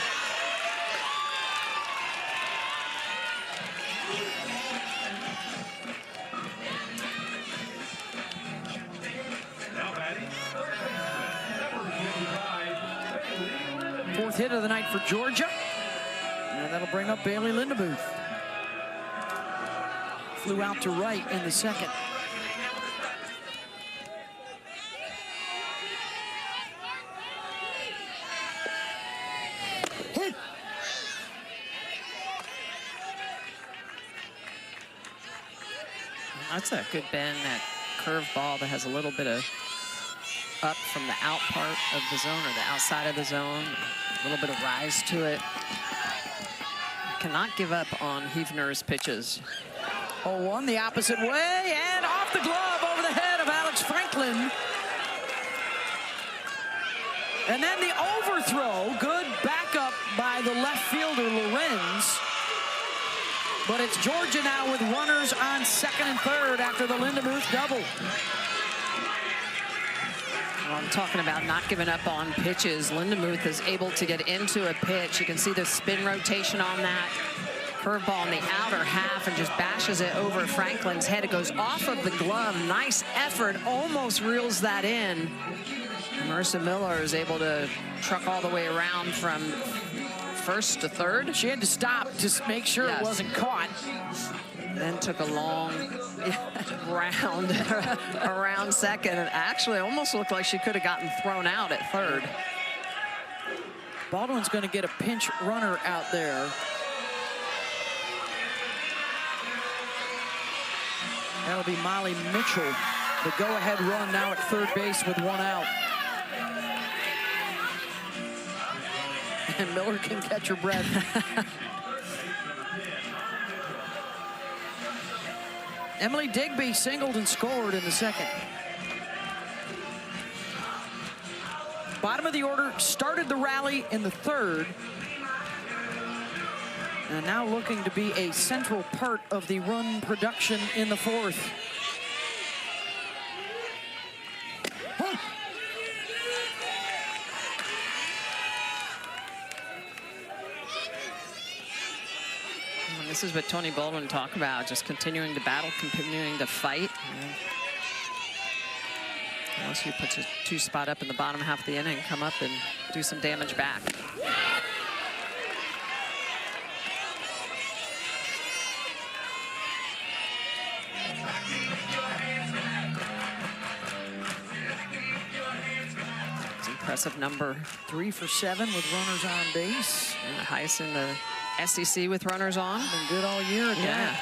Fourth hit of the night for Georgia. And that'll bring up Bailey Lindemuth. Flew out to right in the 2nd. That's a good bend, that curve ball that has a little bit of up from the out part of the zone or the outside of the zone. A little bit of rise to it. Cannot give up on Huebner's pitches. 0-1 the opposite way, and off the glove over the head of Alex Franklin. And then the overthrow, good backup by the left fielder Lorenz. But it's Georgia now with runners on 2nd and 3rd after the Lindemuth double. Well, I'm talking about not giving up on pitches. Lindemuth is able to get into a pitch. You can see the spin rotation on that. Curveball in the outer half and just bashes it over Franklin's head. It goes off of the glove. Nice effort, almost reels that in. Marissa Miller is able to truck all the way around from 1st to 3rd. She had to stop to make sure it wasn't caught. Then took a long round around 2nd, and actually almost looked like she could have gotten thrown out at 3rd. Baldwin's going to get a pinch runner out there. That'll be Molly Mitchell. The go-ahead run now at 3rd base with 1 out. And Miller can catch her breath. Emily Digby singled and scored in the 2nd. Bottom of the order started the rally in the 3rd. And now looking to be a central part of the run production in the 4th. This is what Tony Baldwin talked about, just continuing to battle, continuing to fight. LSU puts a 2-spot up in the bottom half of the inning, come up and do some damage back. Impressive number. 3 for 7 with runners on base. And the highest in the SEC with runners on. Been good all year again. Yeah.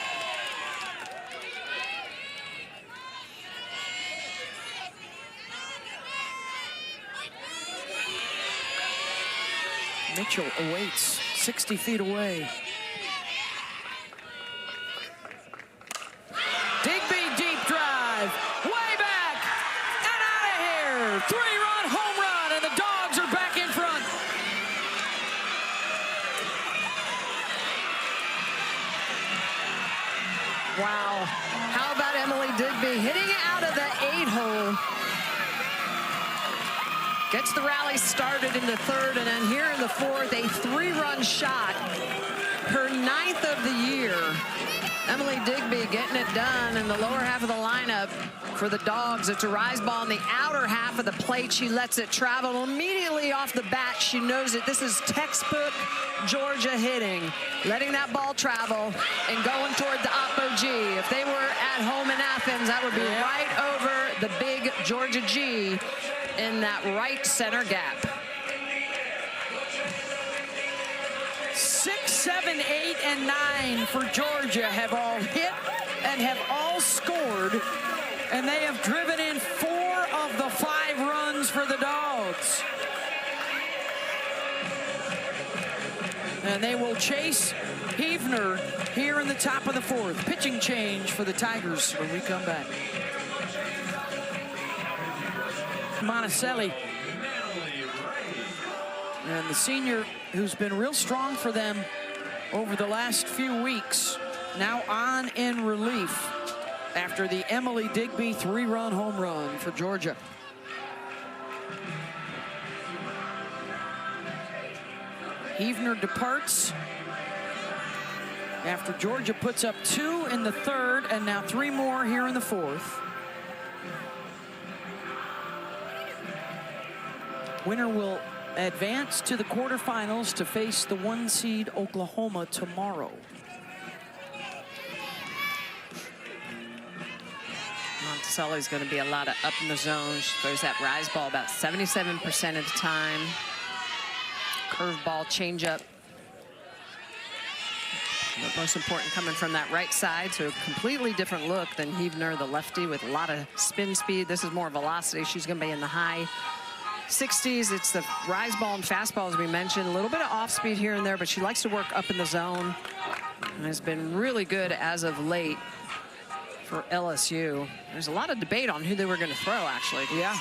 Mitchell awaits 60 feet away. Digby deep drive, way back and out of here. 3-run home run, and the Dogs are back in front. Wow. How about Emily Digby hitting out of the 8-hole? Gets the rally started in the 3rd, and then here in the 4th, a 3-run shot. Her 9th of the year. Emily Digby getting it done in the lower half of the lineup for the Dogs. It's a rise ball in the outer half of the plate. She lets it travel immediately off the bat. She knows it. This is textbook Georgia hitting. Letting that ball travel and going toward the Oppo G. If they were at home in Athens, that would be right over the big Georgia G in that right center gap. 6, 7, 8, and 9 for Georgia have all hit and have all scored, and they have driven in 4 of the 5 runs for the Dogs. And they will chase Heavner here in the top of the 4th. Pitching change for the Tigers when we come back. Monticelli, and the senior who's been real strong for them over the last few weeks, now on in relief after the Emily Digby 3-run home run for Georgia. Heavner departs after Georgia puts up 2 in the 3rd and now 3 more here in the 4th. Winner will advance to the quarterfinals to face the 1 seed Oklahoma tomorrow. Monticelli's going to be a lot of up in the zone. She throws that rise ball about 77% of the time. Curveball, changeup. The most important coming from that right side, so a completely different look than Heavner, the lefty, with a lot of spin speed. This is more velocity. She's going to be in the high 60s. It's the rise ball and fastball, as we mentioned. A little bit of off speed here and there, but she likes to work up in the zone and has been really good as of late for LSU. There's a lot of debate on who they were going to throw, actually. Yeah.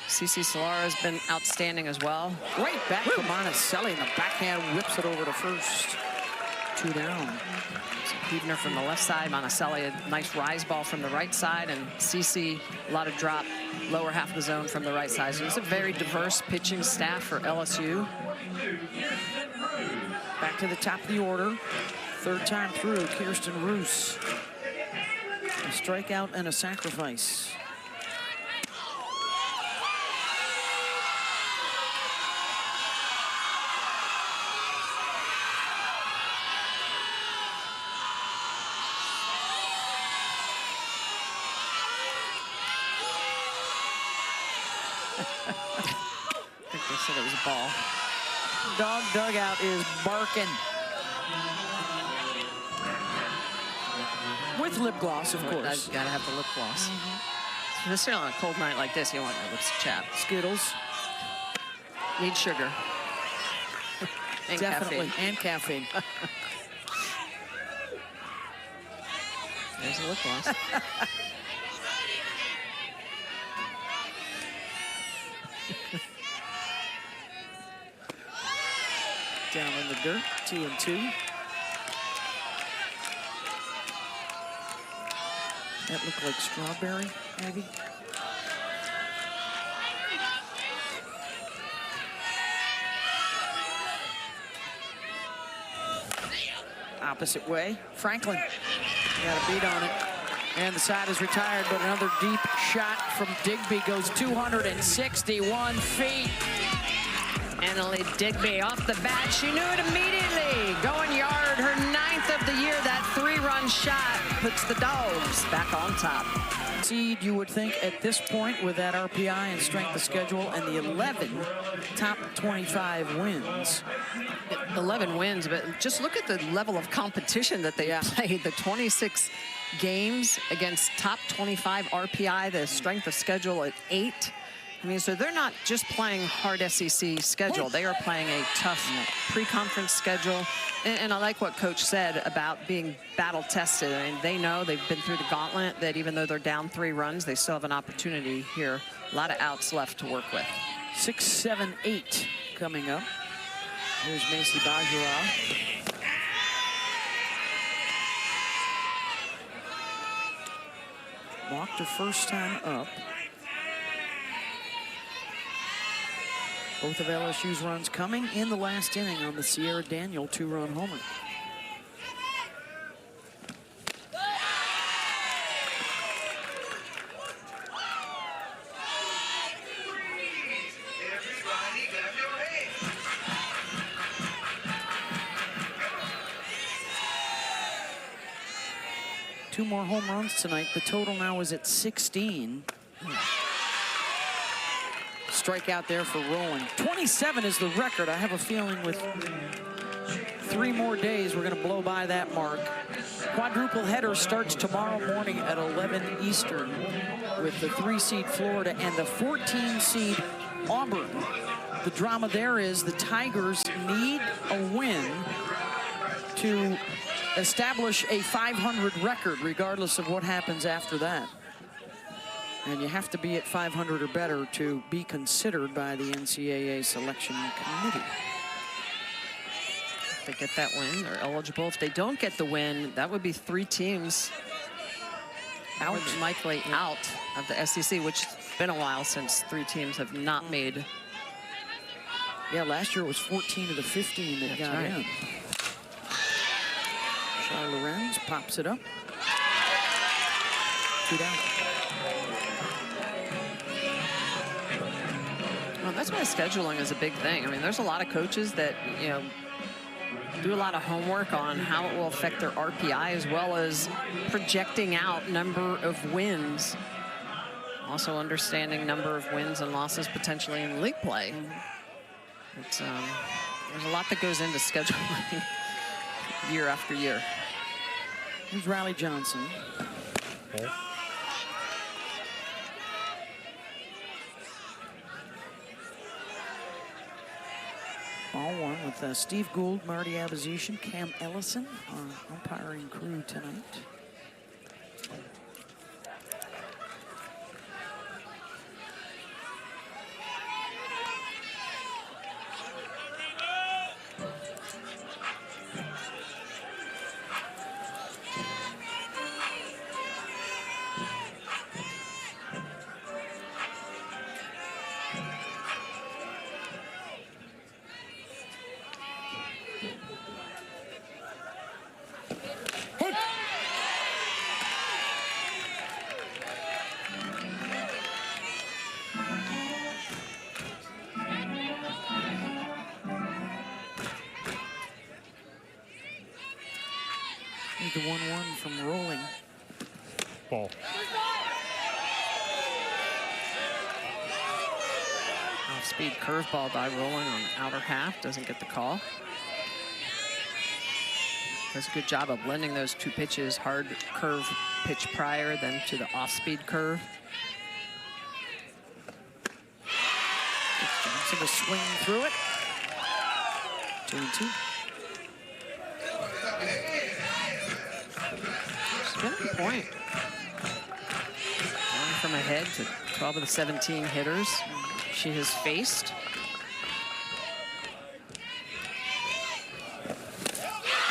CC Solara has been outstanding as well. Right back to Monticelli, and the backhand whips it over to first. 2 down. So Heavner from the left side, Monticelli a nice rise ball from the right side, and CC a lot of drop lower half of the zone from the right side. So it's a very diverse pitching staff for LSU. Back to the top of the order. 3rd time through, Kirsten Roos. A strikeout and a sacrifice. I think they said it was a ball. Dog dugout is barking. With lip gloss, of course. You gotta have the lip gloss. Especially on a cold night like this, you want your lips chapped. Skittles. Need sugar. And Definitely, caffeine. and caffeine. There's a lip gloss. Down in the dirt, 2-2. That looked like strawberry, maybe. Opposite way, Franklin got a beat on it. And the side is retired, but another deep shot from Digby goes 261 feet. Emily Digby off the bat. She knew it immediately. Going yard, her 9th of the year. That 3-run shot puts the Dogs back on top. Seed, you would think, at this point with that RPI and strength of schedule and the 11 top 25 wins. 11 wins, but just look at the level of competition that they played. The 26 games against top 25 RPI, the strength of schedule at 8. I mean, so they're not just playing hard SEC schedule. They are playing a tough pre-conference schedule. And I like what Coach said about being battle-tested. I mean, they know they've been through the gauntlet, that even though they're down 3 runs, they still have an opportunity here. A lot of outs left to work with. 6, 7, 8 coming up. Here's Macy Bajura. Walked her first time up. Both of LSU's runs coming in the last inning on the Sierra Daniel 2-run homer. Two more home runs tonight. The total now is at 16. Strikeout there for Rowling. 27 is the record. I have a feeling with 3 more days, we're going to blow by that mark. Quadruple header starts tomorrow morning at 11 Eastern with the 3-seed Florida and the 14-seed Auburn. The drama there is the Tigers need a win to establish a 500 record, regardless of what happens after that. And you have to be at 500 or better to be considered by the NCAA selection committee. If they get that win, they're eligible. If they don't get the win, that would be 3 teams more than likely out of the SEC, which has been a while since 3 teams have not made. Yeah, last year it was 14 of the 15 that got in. Char Lorenz pops it up. 2 down. Well, that's why scheduling is a big thing. I mean, there's a lot of coaches that, you know, do a lot of homework on how it will affect their RPI, as well as projecting out number of wins. Also understanding number of wins and losses potentially in league play. It's, there's a lot that goes into scheduling year after year. Here's Riley Johnson. Okay. Ball 1 with Steve Gould, Marty Abazishan, Cam Ellison, our umpiring crew tonight. The 1-1 from Rolling. Ball. Off-speed curveball by Rolling on the outer half. Doesn't get the call. Does a good job of blending those 2 pitches. Hard curve pitch prior, then to the off-speed curve. Johnson to swing through it. 2-2. Been on point. Going from ahead to 12 of the 17 hitters she has faced.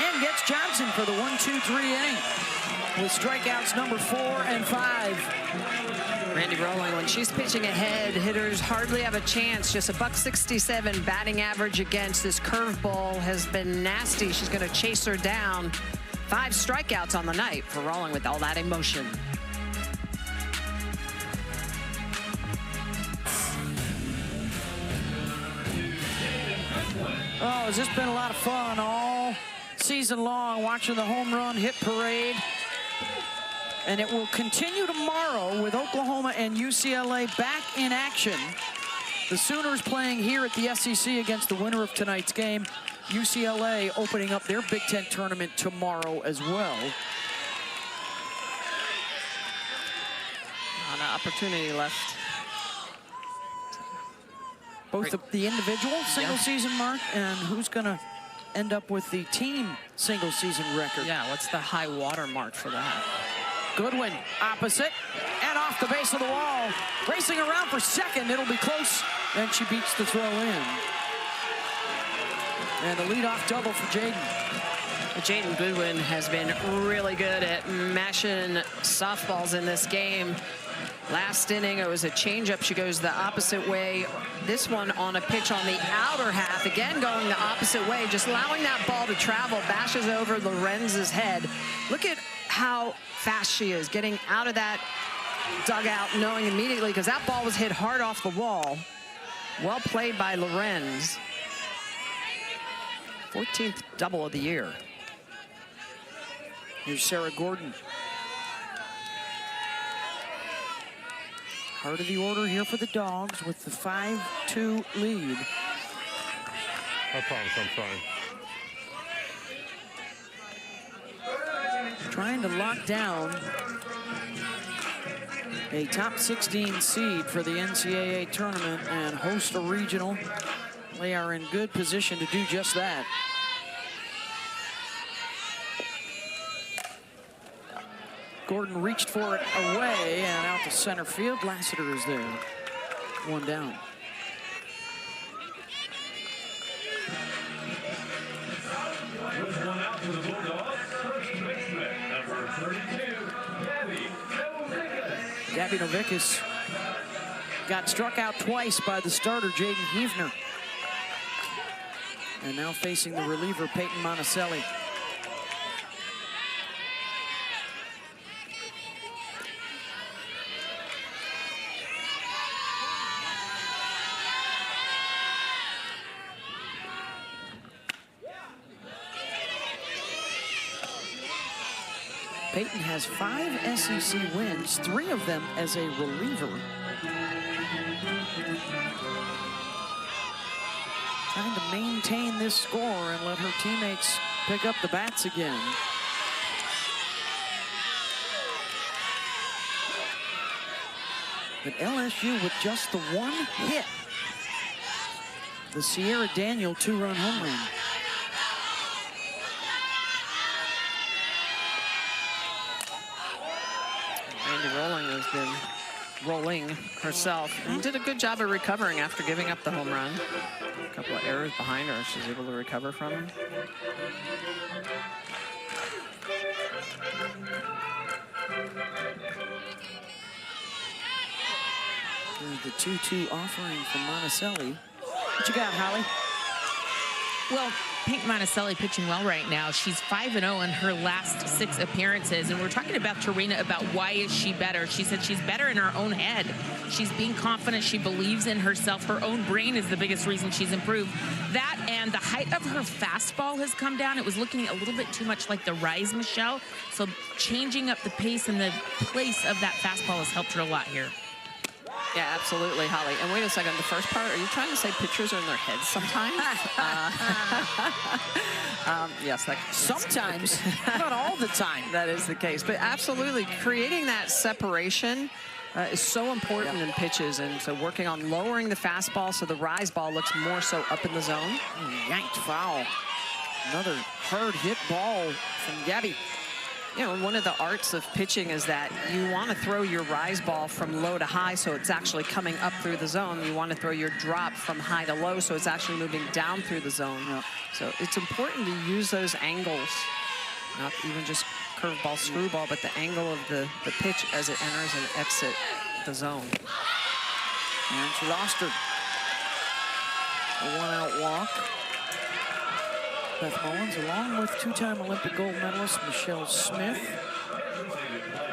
And gets Johnson for the 1-2-3 inning with strikeouts number 4 and 5. Randy Rolling, when she's pitching ahead, hitters hardly have a chance. Just a .167 batting average against. This curveball has been nasty. She's going to chase her down. 5 strikeouts on the night for Rolling with all that emotion. Oh, has this been a lot of fun all season long, watching the home run hit parade. And it will continue tomorrow with Oklahoma and UCLA back in action. The Sooners playing here at the SEC against the winner of tonight's game. UCLA opening up their Big Ten tournament tomorrow as well. Not an opportunity left. Both the individual single season mark and who's going to end up with the team single season record. Yeah, what's the high water mark for that? Goodwin opposite and off the base of the wall. Racing around for second. It'll be close. And she beats the throw in. And the leadoff double for Jaden. Jaden Goodwin has been really good at mashing softballs in this game. Last inning, it was a changeup. She goes the opposite way. This one on a pitch on the outer half. Again, going the opposite way, just allowing that ball to travel. Bashes over Lorenz's head. Look at how fast she is, getting out of that dugout, knowing immediately, because that ball was hit hard off the wall. Well played by Lorenz. 14th double of the year. Here's Sarah Gordon. Heart of the order here for the Dogs with the 5-2 lead. I promise I'm trying. Trying to lock down a top 16 seed for the NCAA tournament and host a regional. They are in good position to do just that. Gordon reached for it away and out to center field. Lassiter is there. One down. Gabby Novickus got struck out twice by the starter, Jaden Hefner. And now facing the reliever, Peyton Monticelli. Peyton has 5 SEC wins, 3 of them as a reliever. Trying to maintain this score and let her teammates pick up the bats again. But LSU with just the 1 hit. The Sierra Daniel 2-run home run. Has been rolling herself and did a good job of recovering after giving up the home run. A couple of errors behind her she's able to recover from. The 2-2 offering from Monticelli. What you got, Holly? Well, Peyton Monticelli pitching well right now. She's 5-0 in her last 6 appearances. And we're talking about Tarina about why is she better. She said she's better in her own head. She's being confident. She believes in herself. Her own brain is the biggest reason she's improved. That and the height of her fastball has come down. It was looking a little bit too much like the Rise Michelle. So changing up the pace and the place of that fastball has helped her a lot here. Yeah, absolutely, Holly. And wait a second, the first part, are you trying to say pitchers are in their heads sometimes? Yes, sometimes, not all the time. That is the case. But absolutely, creating that separation is so important in pitches. And so working on lowering the fastball so the rise ball looks more so up in the zone. Yanked foul. Another hard hit ball from Gabby. You know, one of the arts of pitching is that you want to throw your rise ball from low to high so it's actually coming up through the zone. You want to throw your drop from high to low so it's actually moving down through the zone. Yep. So it's important to use those angles, not even just curveball, screwball, but the angle of the pitch as it enters and exits the zone. And she lost her. A 1-out walk. Beth Mullins, along with 2-time Olympic gold medalist Michelle Smith,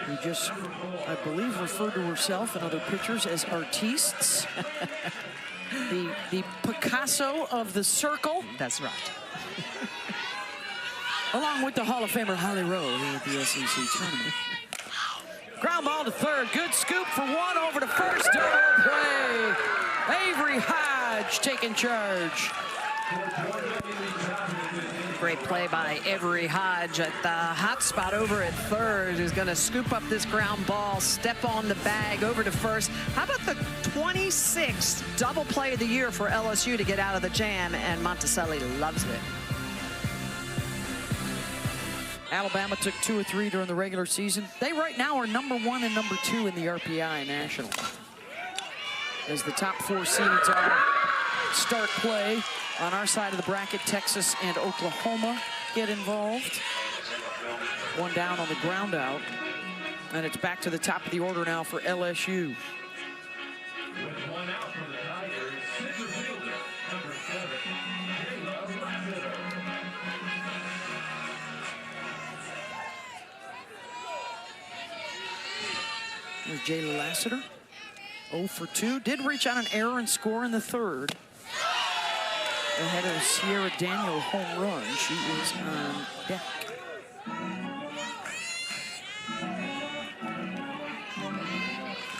who just, I believe, referred to herself and other pitchers as artistes. the Picasso of the circle. That's right. Along with the Hall of Famer Holly Rowe here at the SEC tournament. Ground ball to third. Good scoop for one over to first. Double play. Avery Hodge taking charge. Great play by Avery Hodge at the hot spot over at third, who's going to scoop up this ground ball, step on the bag over to first. How about the 26th double play of the year for LSU to get out of the jam, and Monticelli loves it. Alabama took 2 or 3 during the regular season. They right now are #1 and #2 in the RPI National. As the top 4 seeds are start play. On our side of the bracket, Texas and Oklahoma get involved. One down on the ground out. And it's back to the top of the order now for LSU. There's Jayla Lassiter. 0 for 2. Did reach on an error and score in the third. Ahead of Sierra Daniel home run. She is on deck.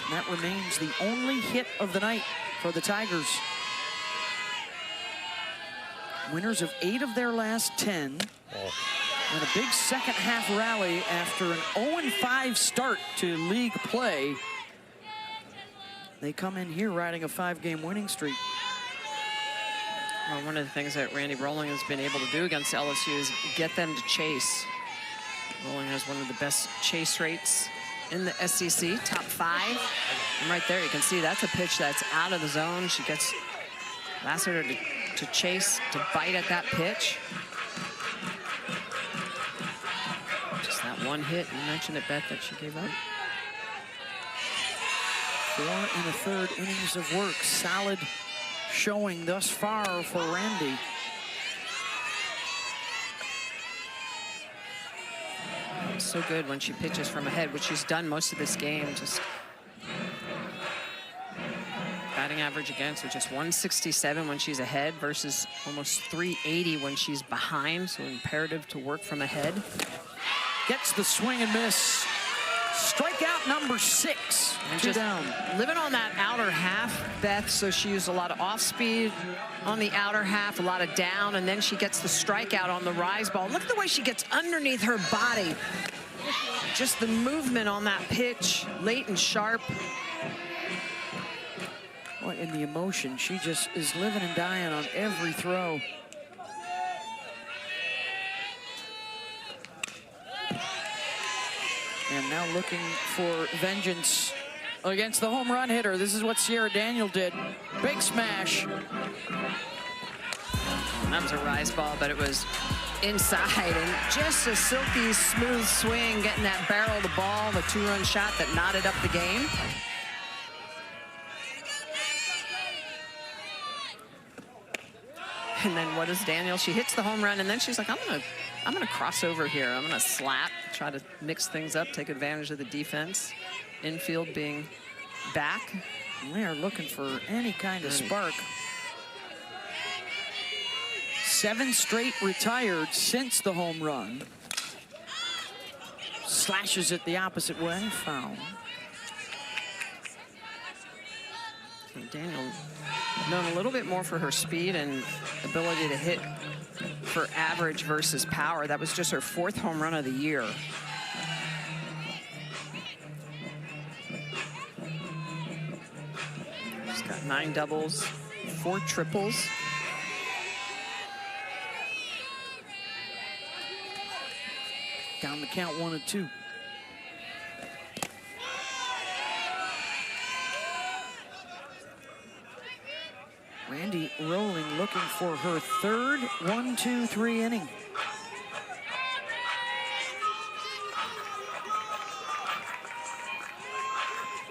And that remains the only hit of the night for the Tigers. Winners of 8 of their last 10. And a big second half rally after an 0-5 start to league play. They come in here riding a 5-game winning streak. Well, one of the things that Randy Rowling has been able to do against LSU is get them to chase. Rowling has one of the best chase rates in the SEC, top 5. And right there, you can see that's a pitch that's out of the zone. She gets Lassiter to chase, to bite at that pitch. Just that one hit. You mentioned it, Beth, that she gave up. 4 1/3 innings of work. Solid showing thus far for Randy. It's so good when she pitches from ahead, which she's done most of this game. Just batting average against, which is 167 when she's ahead versus almost 380 when she's behind. So imperative to work from ahead. Gets the swing and miss. Strikeout number 6. And 2 just down. living on that outer half, Beth, so she used a lot of off speed on the outer half, a lot of down, and then she gets the strikeout on the rise ball. Look at the way she gets underneath her body. Just the movement on that pitch, late and sharp. Well, in the emotion, she just is living and dying on every throw. And now looking for vengeance against the home run hitter. This is what Sierra Daniel did. Big smash. That was a rise ball, but it was inside. And just a silky, smooth swing, getting that barrel of the ball, the 2-run shot that knotted up the game. And then what does Daniel? She hits the home run, and then she's like, I'm gonna cross over here. I'm gonna slap, try to mix things up, take advantage of the defense. Infield being back. We are looking for any kind of spark. 7 straight retired since the home run. Slashes it the opposite way, foul. Daniel known a little bit more for her speed and ability to hit for average versus power. That was just her 4th home run of the year. She's got 9 doubles, 4 triples. Down the count 1 and 2. Randy Rowling looking for her 3rd 1-2-3 inning.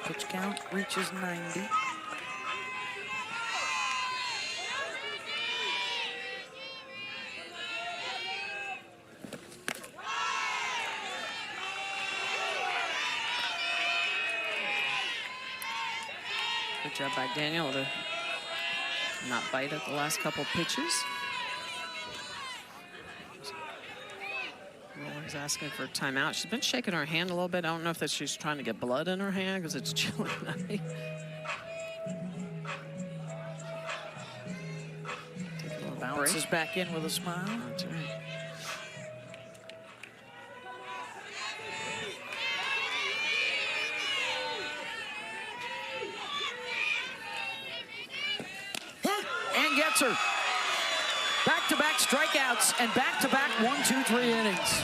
Pitch count reaches 90. Good job by Daniel to not bite at the last couple pitches. Rolling He's asking for a timeout. She's been shaking her hand a little bit. I don't know if that she's trying to get blood in her hand because it's chilly night. Bounces back in with a smile. That's right. And gets her. Back-to-back strikeouts and back-to-back 1, 2, 3 innings.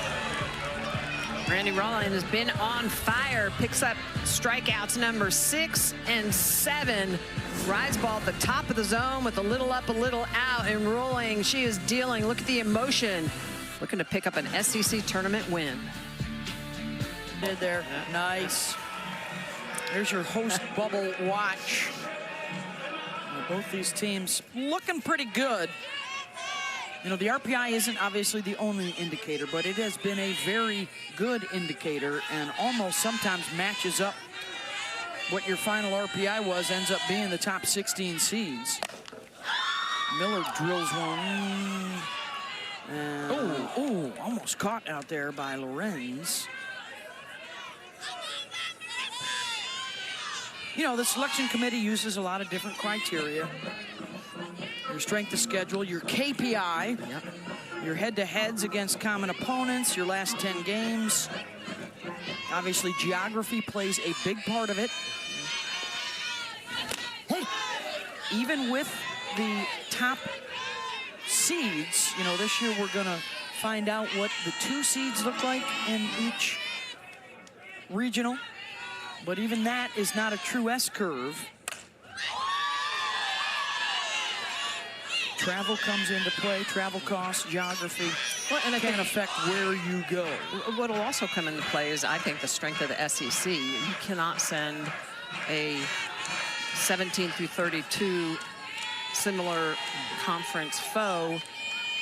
Randy Rollins has been on fire. Picks up strikeouts number 6 and 7. Rise ball at the top of the zone with a little up, a little out, and rolling. She is dealing. Look at the emotion. Looking to pick up an SEC tournament win. Did there. Nice. There's your host bubble watch. Both these teams looking pretty good. You know, the RPI isn't obviously the only indicator, but it has been a very good indicator and almost sometimes matches up what your final RPI was, ends up being the top 16 seeds. Miller drills one. Oh, almost caught out there by Lorenz. You know, the selection committee uses a lot of different criteria. Your strength of schedule, your KPI, your head-to-heads against common opponents, your last 10 games. Obviously, geography plays a big part of it. Even with the top seeds, you know, this year we're gonna find out what the 2 seeds look like in each regional. But even that is not a true S-curve. Travel comes into play, travel costs, geography, and it can affect where you go. What will also come into play is, I think, the strength of the SEC. You cannot send a 17 through 32 similar conference foe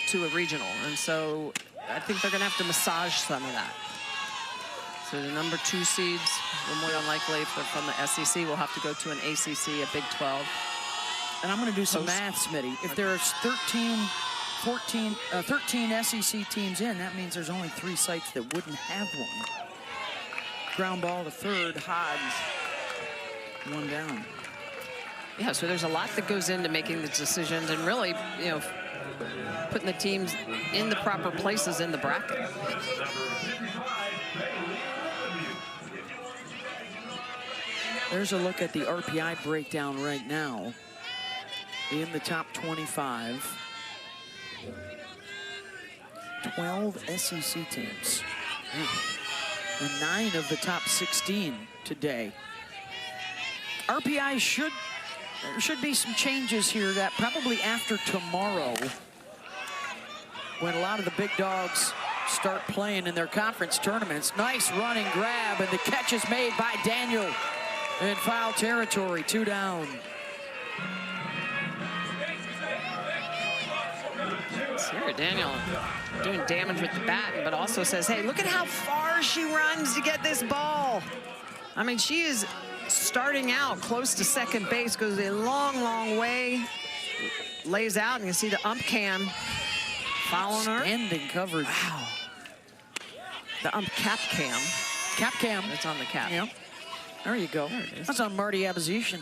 to a regional. And so I think they're going to have to massage some of that. So the number 2 seeds, more than likely, if they're from the SEC, will have to go to an ACC, a Big 12. And I'm going to do some math, Smitty. If there's 13 SEC teams in, that means there's only 3 sites that wouldn't have one. Ground ball to third, Hodge, 1 down. Yeah, so there's a lot that goes into making the decisions and really, you know, putting the teams in the proper places in the bracket. There's a look at the RPI breakdown right now. In the top 25, 12 SEC teams. And 9 of the top 16 today. RPI there should be some changes here that probably after tomorrow, when a lot of the big dogs start playing in their conference tournaments. Nice running grab, and the catch is made by Daniel in foul territory, 2 down. Here, Daniel doing damage with the bat, but also says, hey, look at how far she runs to get this ball. I mean, she is starting out close to second base, goes a long, long way, lays out, and you see the ump cam following her. Standing coverage. Wow. The ump cap cam. Cap cam. It's on the cap. Yep. There you go. There it is. That's on Marty Abazishan.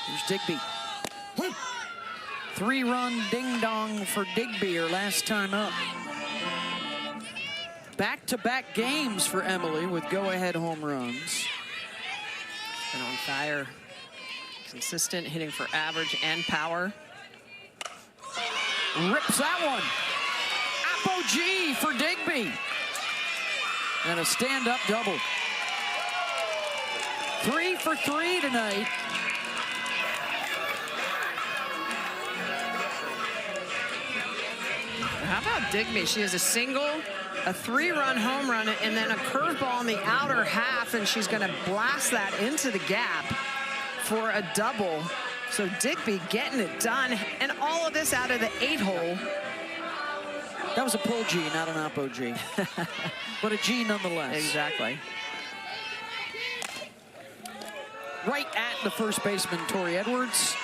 Here's Digby. 3-run ding-dong for Digby, her last time up. Back-to-back games for Emily with go-ahead home runs. Been on fire. Consistent, hitting for average and power. Rips that one. Apogee for Digby. And a stand-up double. 3 for 3 tonight. How about Digby? She has a single, a 3-run home run, and then a curveball in the outer half, and she's going to blast that into the gap for a double. So Digby getting it done, and all of this out of the 8-hole. That was a pull G, not an apogee. But a G nonetheless. Exactly. Right at the first baseman, Tori Edwards.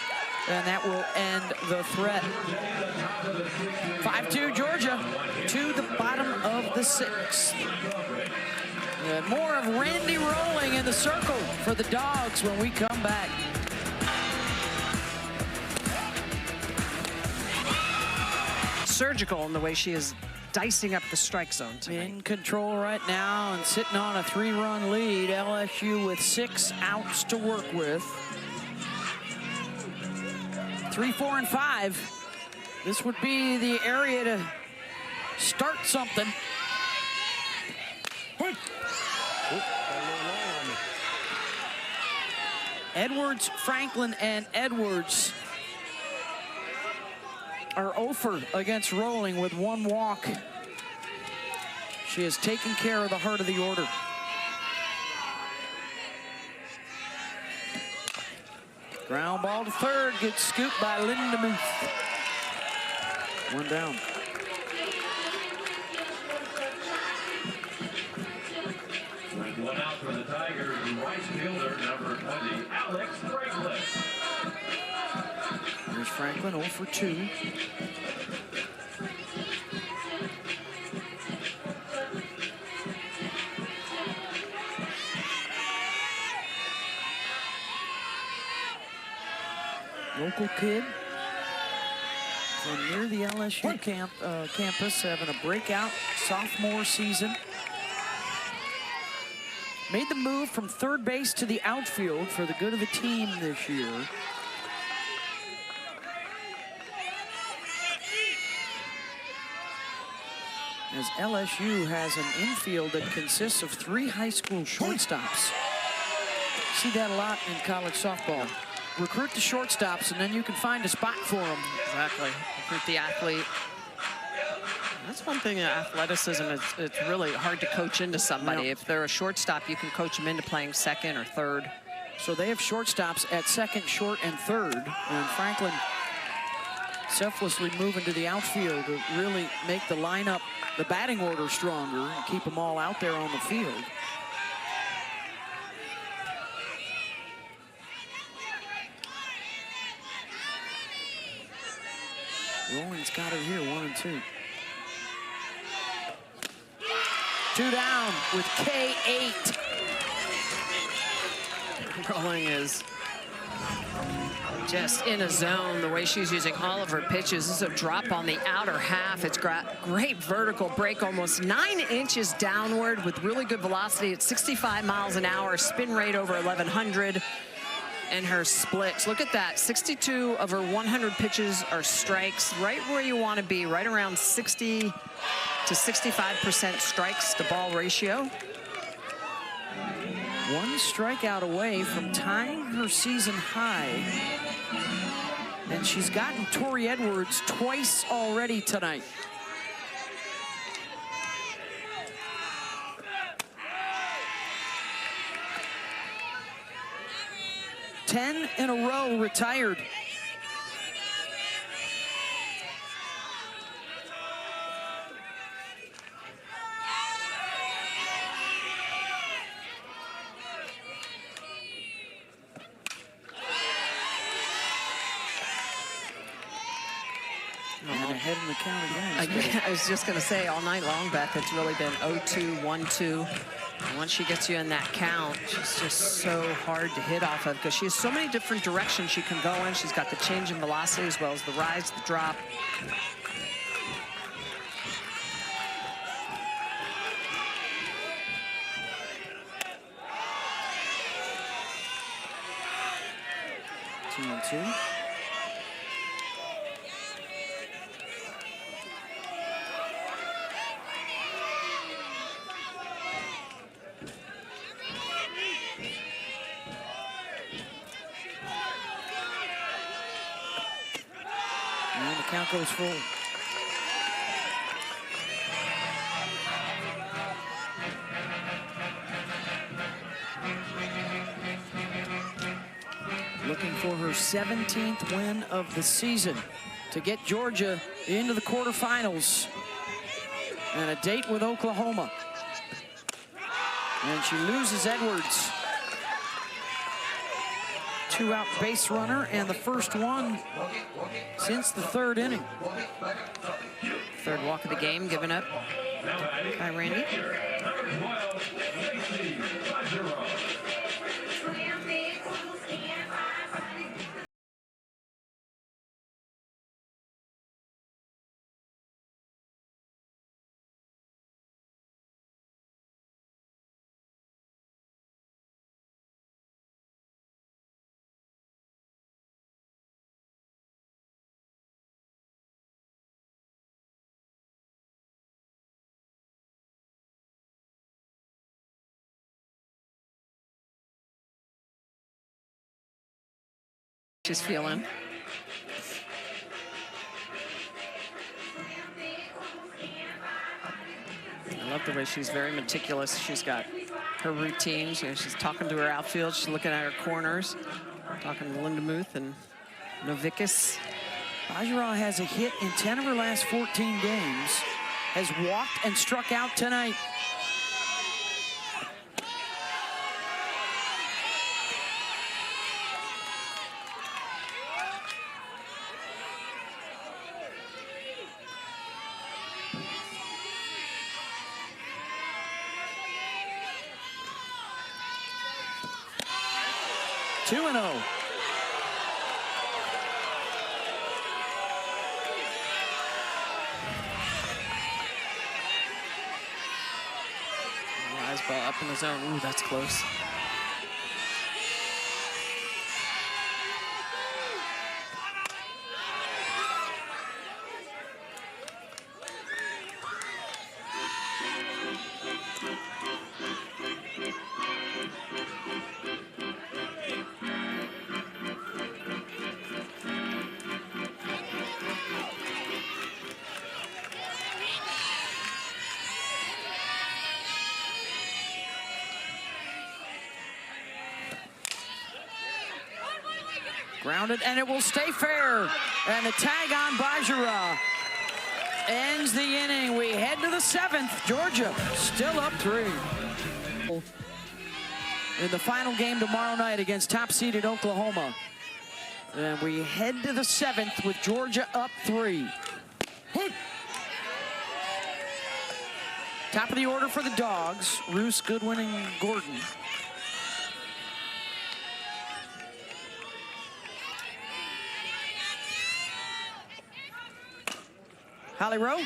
and that will end the threat. 5-2 Georgia to the bottom of the 6th. And more of Randy Rolling in the circle for the Dogs when we come back. Surgical in the way she is dicing up the strike zone tonight. In control right now and sitting on a 3-run lead. LSU with 6 outs to work with. 3, 4, and 5. This would be the area to start something. Edwards, Franklin, and Edwards are 0 against Rolling with 1 walk. She has taken care of the heart of the order. Ground ball to third, gets scooped by Linda Muth. 1 down. With 1 out for the Tigers, right fielder number 20, Alex Franklin. Here's Franklin, 0 for 2. Local kid from near the LSU campus, having a breakout sophomore season. Made the move from third base to the outfield for the good of the team this year. As LSU has an infield that consists of 3 high school shortstops. See that a lot in college softball. Recruit the shortstops, and then you can find a spot for them. Exactly. Recruit the athlete. That's one thing in athleticism. It's really hard to coach into somebody. Yeah. If they're a shortstop, you can coach them into playing second or third. So they have shortstops at second, short, and third. And Franklin selflessly moving to the outfield to really make the lineup, the batting order stronger and keep them all out there on the field. Rolling's got it here, 1 and 2. 2 down with K8. Rolling is just in a zone, the way she's using all of her pitches. This is a drop on the outer half. It's got great vertical break, almost 9 inches downward with really good velocity at 65 miles an hour, spin rate over 1100. And her splits, look at that, 62 of her 100 pitches are strikes, right where you want to be, right around 60 to 65% strikes to ball ratio. 1 strikeout away from tying her season high. And she's gotten Tori Edwards twice already tonight. Ten in a row retired. And ahead in the count again. I was just going to say, all night long, Beth, it's really been 0-2, 1-2. And once she gets you in that count, she's just so hard to hit off of because she has so many different directions she can go in. She's got the change in velocity as well as the rise, the drop. Two and two. And the count goes full. Looking for her 17th win of the season to get Georgia into the quarterfinals and a date with Oklahoma. And she loses Edwards. 2-out base runner, and the first one since the 3rd inning. Third walk of the game given up by Randy. She's feeling. I love the way she's very meticulous. She's got her routines. You know, she's talking to her outfield. She's looking at her corners, talking to Linda Muth and Novickis. Bergeron has a hit in 10 of her last 14 games, has walked and struck out tonight. Two and 0. Rise ball up in the zone. Ooh, that's close. Grounded, and it will stay fair. And the tag on Bergeron ends the inning. We head to the 7th. Georgia still up 3. In the final game tomorrow night against top-seeded Oklahoma. And we head to the 7th with Georgia up 3. Top of the order for the Dogs, Roos, Goodwin, and Gordon. Holly Rowe?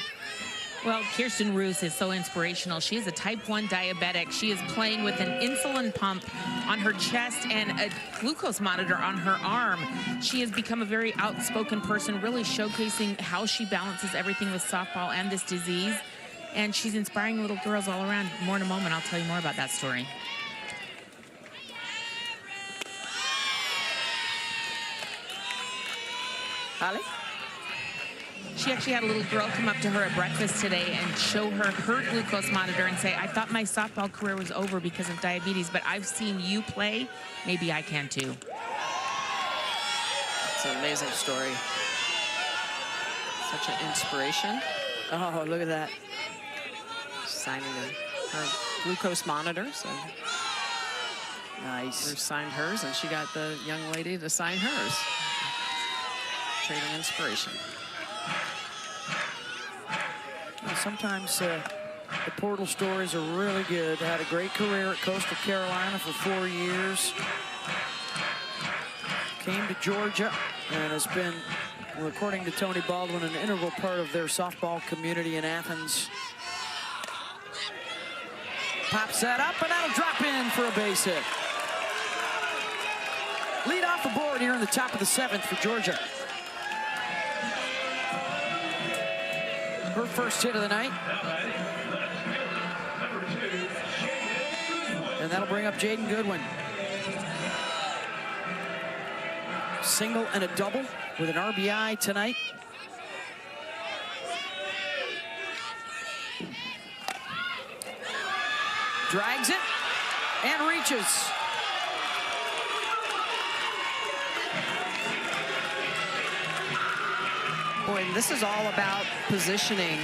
Well, Kirsten Roos is so inspirational. She is a type 1 diabetic. She is playing with an insulin pump on her chest and a glucose monitor on her arm. She has become a very outspoken person, really showcasing how she balances everything with softball and this disease. And she's inspiring little girls all around. More in a moment, I'll tell you more about that story. Holly? She actually had a little girl come up to her at breakfast today and show her her glucose monitor and say, I thought my softball career was over because of diabetes, but I've seen you play. Maybe I can too. It's an amazing story. Such an inspiration. Oh, look at that. Signing her glucose monitor. So nice. Bruce signed hers, and she got the young lady to sign hers. Trading inspiration. Well, sometimes the portal stories are really good. Had a great career at Coastal Carolina for 4 years. Came to Georgia and has been, well, according to Tony Baldwin, an integral part of their softball community in Athens. Pops that up, and that'll drop in for a base hit. Lead off the board here in the top of the 7th for Georgia. Her first hit of the night. And that'll bring up Jaden Goodwin. Single and a double with an RBI tonight. Drags it and reaches. Boy, this is all about positioning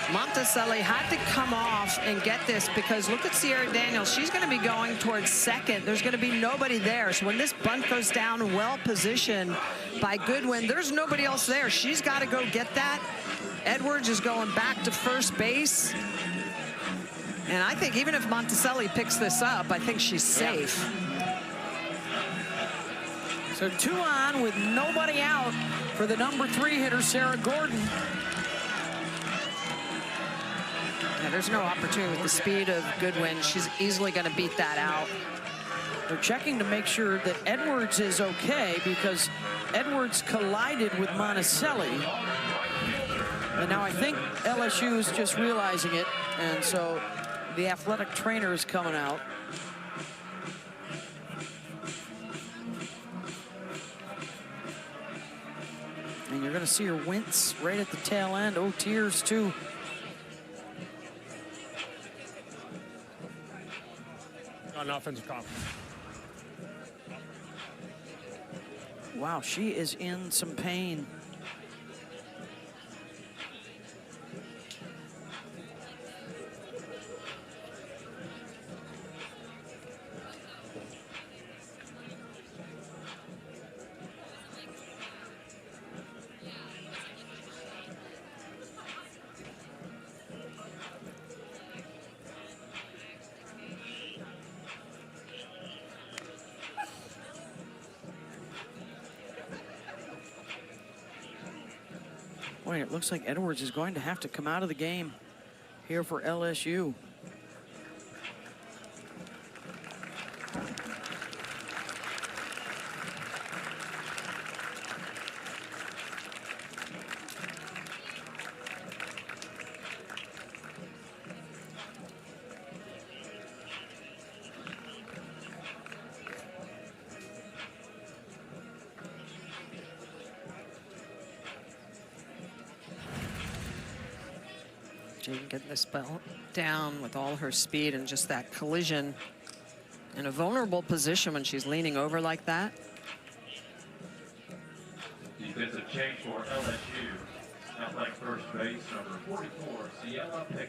Monticelli had to come off and get this, because look at Sierra Daniels. She's going to be going towards second. There's going to be nobody there. So when this bunt goes down well positioned by Goodwin, there's nobody else there. She's got to go get that. Edwards is going back to first base. And I think even if Monticelli picks this up, I think she's safe. So 2 on with nobody out for the number 3 hitter, Sarah Gordon. Yeah, there's no opportunity with the speed of Goodwin. She's easily going to beat that out. They're checking to make sure that Edwards is okay, because Edwards collided with Monticelli. And now I think LSU is just realizing it, and so the athletic trainer is coming out. And you're going to see her wince right at the tail end. Oh, tears too. On offensive confidence. Wow, she is in some pain. Boy, it looks like Edwards is going to have to come out of the game here for LSU. Getting this ball down with all her speed, and just that collision in a vulnerable position when she's leaning over like that. Defensive change for LSU. Out like first base, number 44, Ciela Pickett.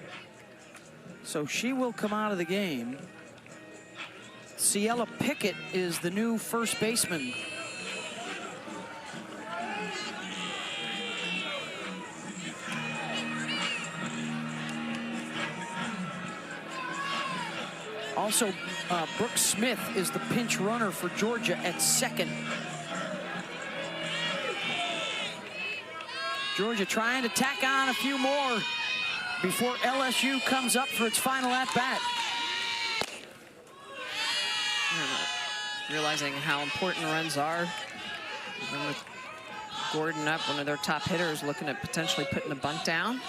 So she will come out of the game. Ciela Pickett is the new first baseman. Also, Brooke Smith is the pinch runner for Georgia at second. Georgia trying to tack on a few more before LSU comes up for its final at-bat. Realizing how important runs are. Even with Gordon up, one of their top hitters, looking at potentially putting a bunt down.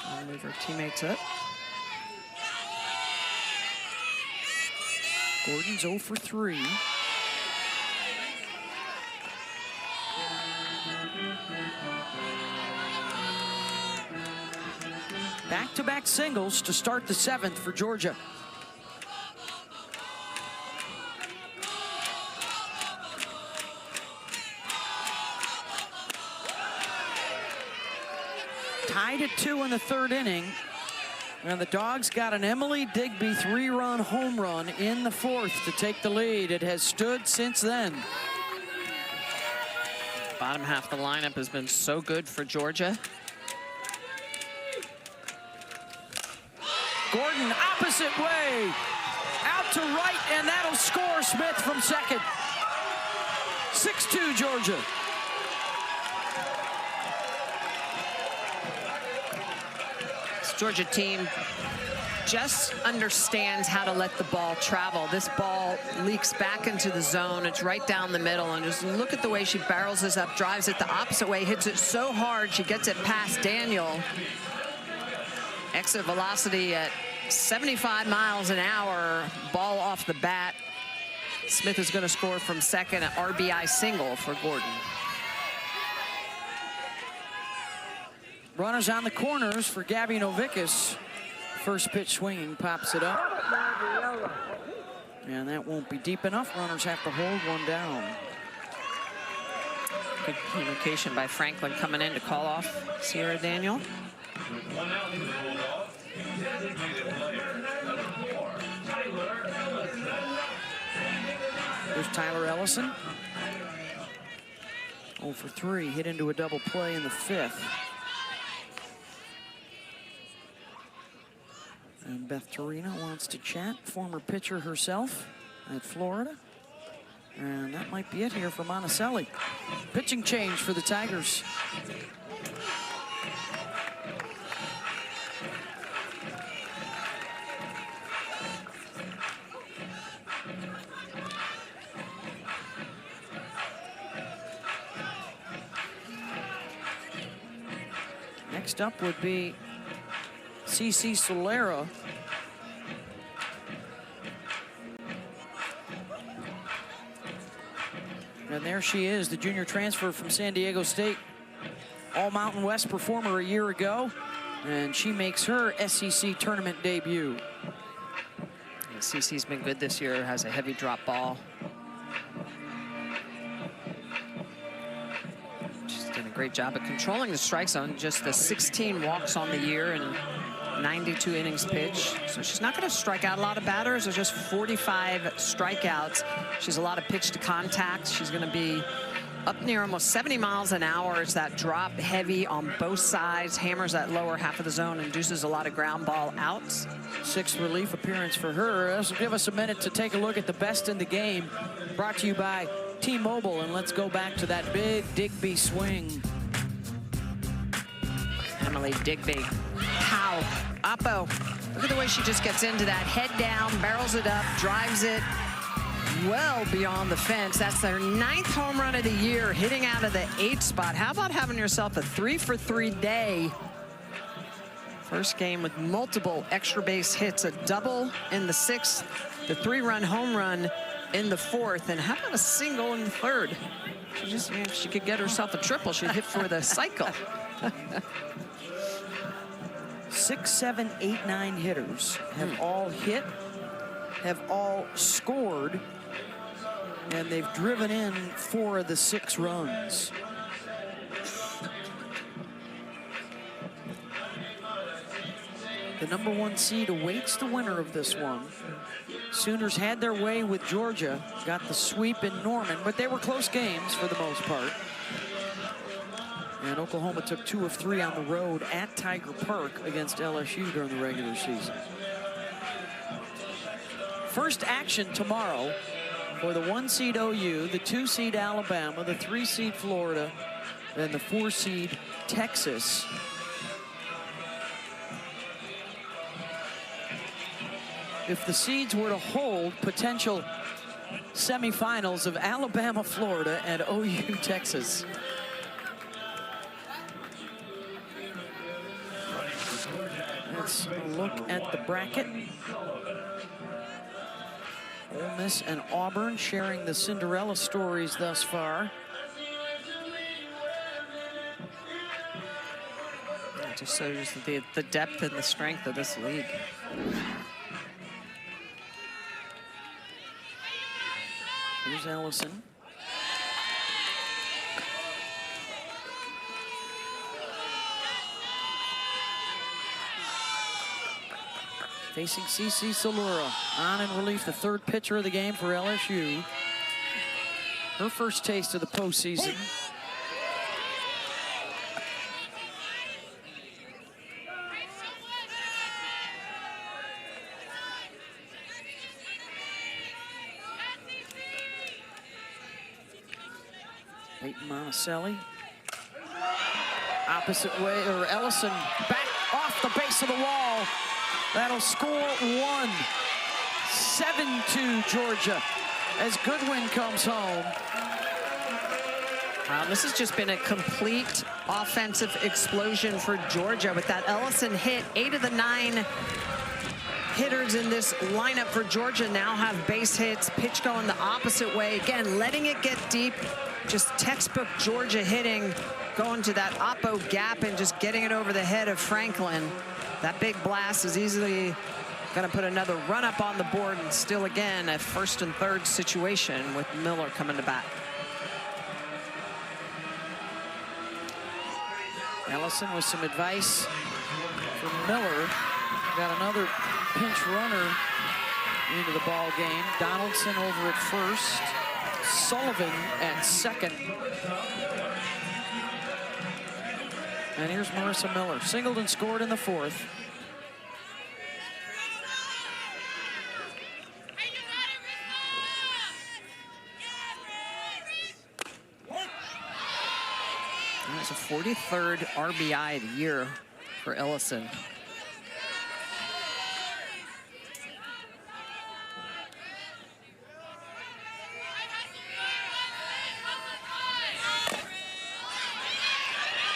I'll move her teammates up. Gordon's 0 for 3. Back-to-back singles to start the 7th for Georgia. Tied at 2 in the 3rd inning. And the Dogs got an Emily Digby 3-run home run in the 4th to take the lead. It has stood since then. Bottom half of the lineup has been so good for Georgia. Gordon opposite way, out to right, and that'll score Smith from second. 6-2 Georgia. Georgia team just understands how to let the ball travel. This ball leaks back into the zone. It's right down the middle, and just look at the way she barrels this up, drives it the opposite way, hits it so hard she gets it past Daniel. Exit velocity at 75 miles an hour, ball off the bat. Smith is going to score from second, an RBI single for Gordon. Runners on the corners for Gabby Novickus. First pitch swinging, pops it up. And that won't be deep enough. Runners have to hold one down. Good communication by Franklin coming in to call off Sierra Daniel. With 1 out for the Bulldogs, designated player number 4, Tyler Ellison. There's Tyler Ellison. 0 for 3, hit into a double play in the 5th. And Beth Torino wants to chat, former pitcher herself at Florida. And that might be it here for Monticelli. Pitching change for the Tigers. Next up would be CC Solera. And there she is, the junior transfer from San Diego State. All Mountain West performer a year ago. And she makes her SEC tournament debut. And CC's been good this year, has a heavy drop ball. She's done a great job of controlling the strike zone. Just the 16 walks on the year and 92 innings pitched. So she's not going to strike out a lot of batters. There's just 45 strikeouts. She's a lot of pitch to contact. She's going to be up near almost 70 miles an hour. It's that drop heavy on both sides, hammers that lower half of the zone, induces a lot of ground ball outs. 6th relief appearance for her. This will give us a minute to take a look at the best in the game. Brought to you by T-Mobile, and let's go back to that big Digby swing. Emily Digby. Pow. Oppo. Look at the way she just gets into that. Head down, barrels it up, drives it well beyond the fence. That's their 9th home run of the year, hitting out of the 8th spot. How about having yourself a 3-for-3 day? First game with multiple extra base hits, a double in the 6th, the 3-run home run in the 4th, and how about a single in the 3rd? She just, if she could get herself a triple, she'd hit for the cycle. 6, 7, 8, 9 hitters have all hit, have all scored, and they've driven in 4 of the 6 runs. The number 1 seed awaits the winner of this one. Sooners had their way with Georgia, got the sweep in Norman, but they were close games for the most part. And Oklahoma took 2 of 3 on the road at Tiger Park against LSU during the regular season. First action tomorrow for the 1 seed OU, the 2 seed Alabama, the 3 seed Florida, and the 4 seed Texas. If the seeds were to hold, potential semifinals of Alabama, Florida, and OU, Texas. Let's look at the bracket. Ole Miss and Auburn sharing the Cinderella stories thus far. It just shows the depth and the strength of this league. Here's Ellison. Facing CC Solera. On in relief, the 3rd pitcher of the game for LSU. Her first taste of the postseason. Peyton Monticelli. Opposite way, or Ellison back off the base of the wall. That'll score 1. 7-2 Georgia as Goodwin comes home. Wow, this has just been a complete offensive explosion for Georgia with that Ellison hit. 8 of the 9 hitters in this lineup for Georgia now have base hits, pitch going the opposite way. Again, letting it get deep, just textbook Georgia hitting, going to that oppo gap and just getting it over the head of Franklin. That big blast is easily going to put another run up on the board, and still again a 1st and 3rd situation with Miller coming to bat. Ellison with some advice for Miller. Got another pinch runner into the ball game. Donaldson over at first. Sullivan at second. And here's Marissa Miller. Singled and scored in the fourth. That's a 43rd RBI of the year for Ellison.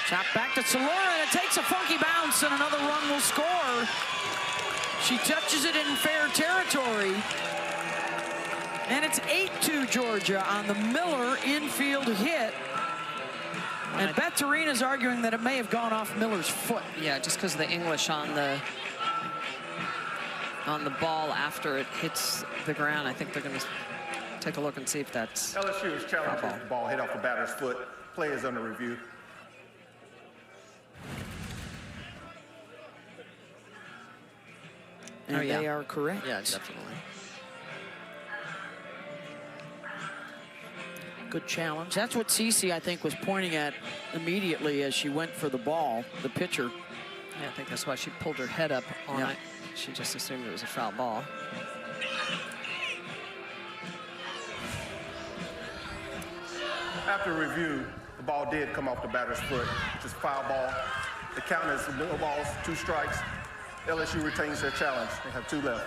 Chop back to Salora, and it takes a funky bounce, and another run will score. She touches it in fair territory. And it's 8-2 Georgia on the Miller infield hit. And Beth Torina's arguing that it may have gone off Miller's foot. Yeah, just because of the English on the ball after it hits the ground. I think they're going to take a look and see if that's LSU is challenged with the ball hit off the batter's foot. Play is under review. And they are correct. Yeah, definitely. Good challenge. That's what Cece, I think, was pointing at immediately as she went for the ball, the pitcher. Yeah, I think that's why she pulled her head up on it. She just assumed it was a foul ball. After review, the ball did come off the batter's foot, which is foul ball. The count is 0 balls, 2 strikes. LSU retains their challenge. They have 2 left.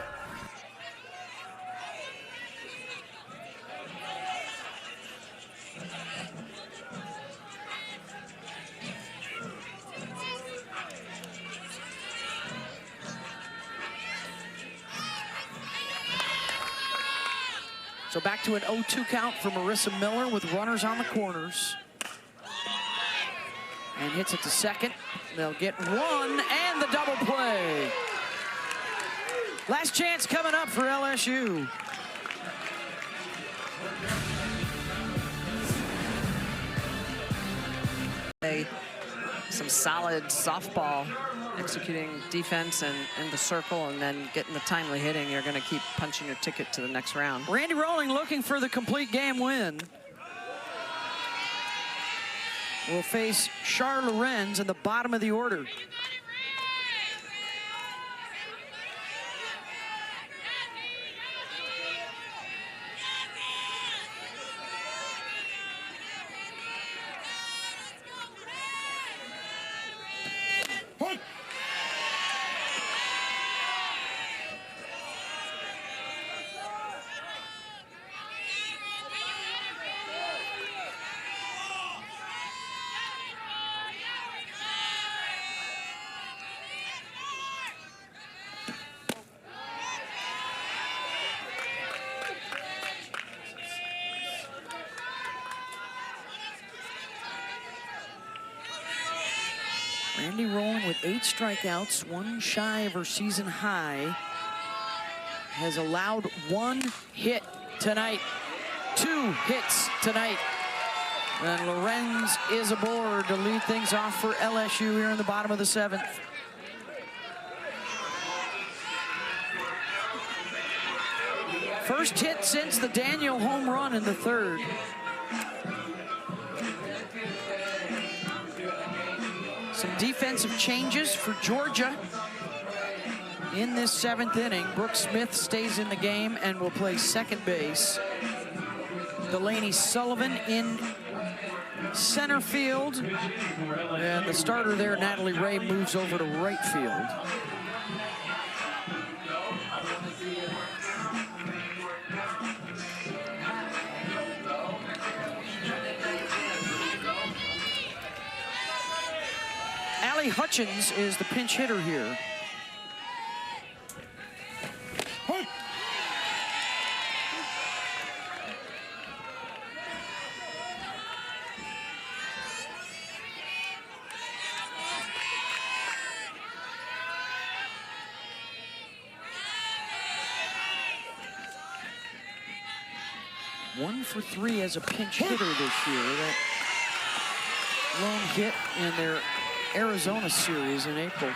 So back to an 0-2 count for Marissa Miller with runners on the corners. And hits it to second. They'll get one and the double play. Last chance coming up for LSU. Some solid softball, executing defense and in the circle, and then getting the timely hitting. You're going to keep punching your ticket to the next round. Randy Rolling looking for the complete game win. Will face Char Lorenz in the bottom of the order. Randy Rolling with 8 strikeouts, 1 shy of her season high. Has allowed 1 hit tonight, 2 hits tonight. And Lorenz is aboard to lead things off for LSU here in the bottom of the 7th. First hit since the Daniel home run in the 3rd. Some defensive changes for Georgia in this 7th inning. Brooke Smith stays in the game and will play second base. Delaney Sullivan in center field. And the starter there, Natalie Ray, moves over to right field. Allie Hutchins is the pinch hitter here. One for 3 as a pinch hitter this year. That lone hit in their Arizona series in April.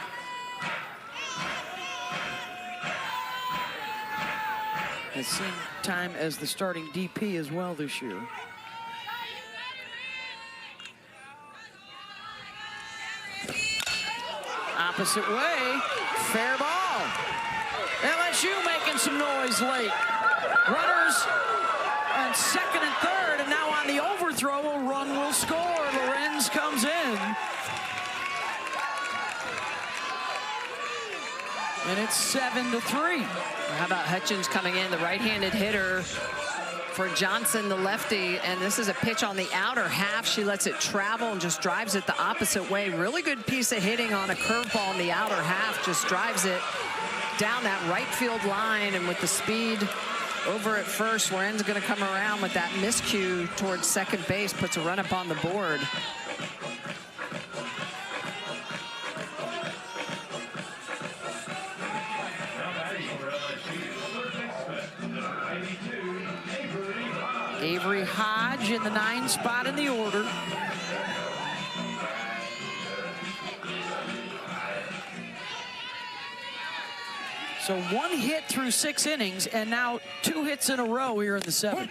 has seen time as the starting DP as well this year. Opposite way, fair ball. LSU making some noise late. Runners on second and third, and now on the overthrow, a run will score. Lorenz comes in. And it's 7-3. How about Hutchins coming in, the right-handed hitter for Johnson, the lefty, and this is a pitch on the outer half. She lets it travel and just drives it the opposite way. Really good piece of hitting on a curveball in the outer half, just drives it down that right field line, and with the speed over at first, Loren's going to come around with that miscue towards second base, puts a run up on the board. Avery Hodge in the 9 spot in the order. So 1 hit through 6 innings, and now 2 hits in a row here in the 7th.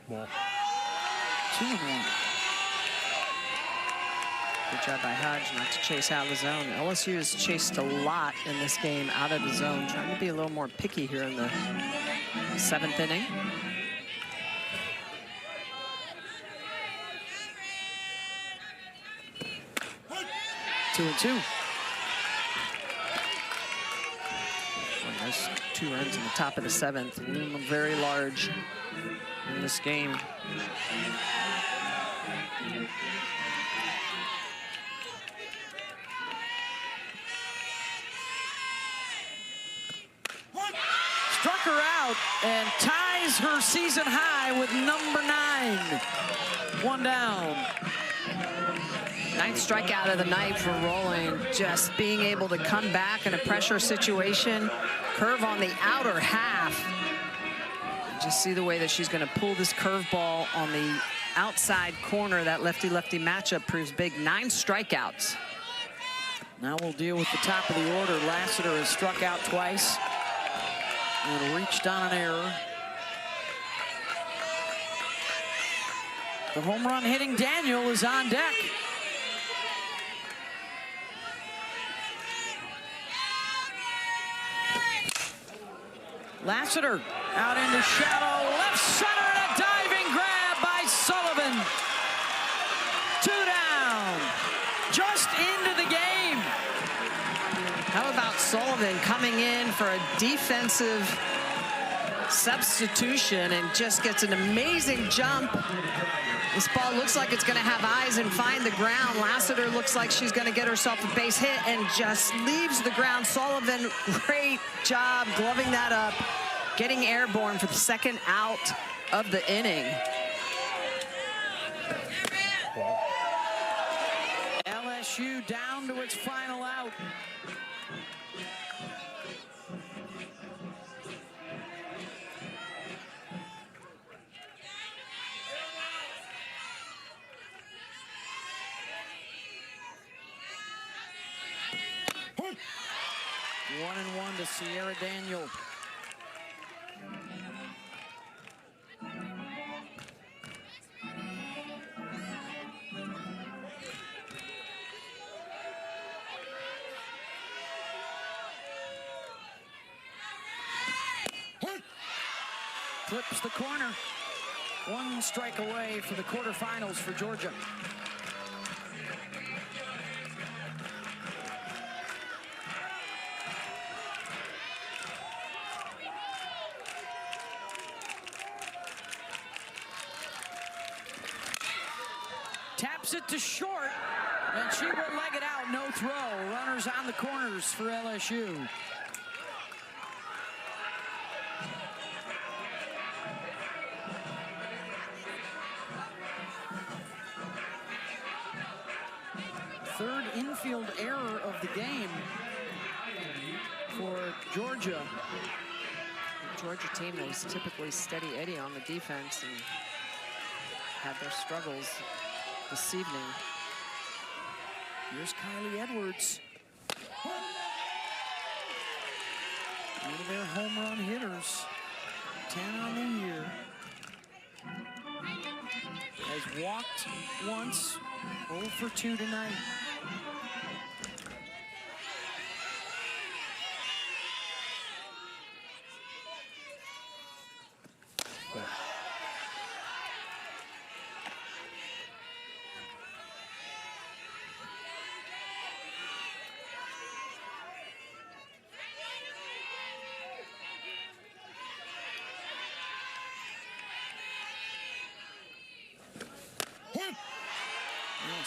Ball. 2-1. Good job by Hodge not to chase out of the zone. LSU has chased a lot in this game out of the zone, trying to be a little more picky here in the 7th inning. Two and two. There's 2 runs in the top of the 7th, loom very large in this game. Struck her out and ties her season high with number 9. 1 down. 9th strikeout of the night for Rowling, just being able to come back in a pressure situation. Curve on the outer half. Just see the way that she's going to pull this curveball on the outside corner. That lefty-lefty matchup proves big. 9 strikeouts. Now we'll deal with the top of the order. Lassiter has struck out twice and reached on an error. The home run hitting Daniel is on deck. Lassiter out into shadow, left center, and a diving grab by Sullivan. 2 down, just into the game. How about Sullivan coming in for a defensive substitution and just gets an amazing jump. This ball looks like it's going to have eyes and find the ground. Lassiter looks like she's going to get herself a base hit and just leaves the ground. Sullivan, great job gloving that up, getting airborne for the 2nd out of the inning. LSU down to its final out. One and one to Sierra Daniel. Flips the corner. 1 strike away for the quarterfinals for Georgia. Taps it to short, And she will leg it out, no throw. Runners on the corners for LSU. Third infield error of the game for Georgia. The Georgia team that was typically steady Eddie on the defense and had their struggles this evening. Here's Kylie Edwards. One of their home run hitters. 10 on the year. Has walked once, 0 for 2 tonight.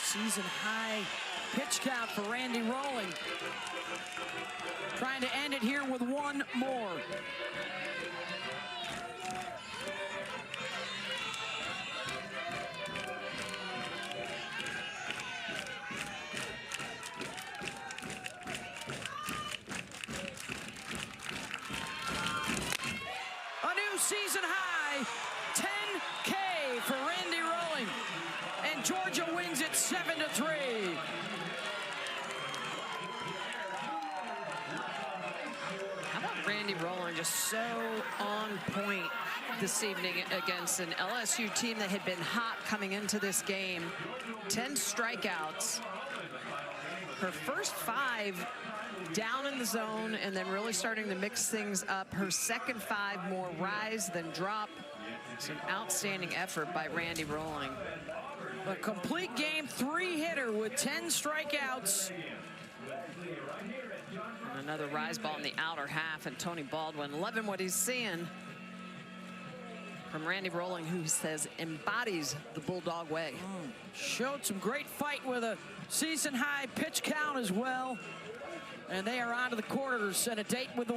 Season high pitch count for Randy Rolling. Trying to end it here with one more. A new season high, 10K for Randy Rolling. And Georgia wins it 7-3. How about Randy Rolling, just so on point this evening against an LSU team that had been hot coming into this game. 10 strikeouts. Her first 5 down in the zone and then really starting to mix things up. Her second 5 more rise than drop. It's an outstanding effort by Randy Rolling. A complete game 3-hitter with 10 strikeouts. And another rise ball in the outer half, and Tony Baldwin loving what he's seeing from Randy Rolling, who says embodies the Bulldog way. Showed some great fight with a season high pitch count as well. And they are on to the quarters and a date with the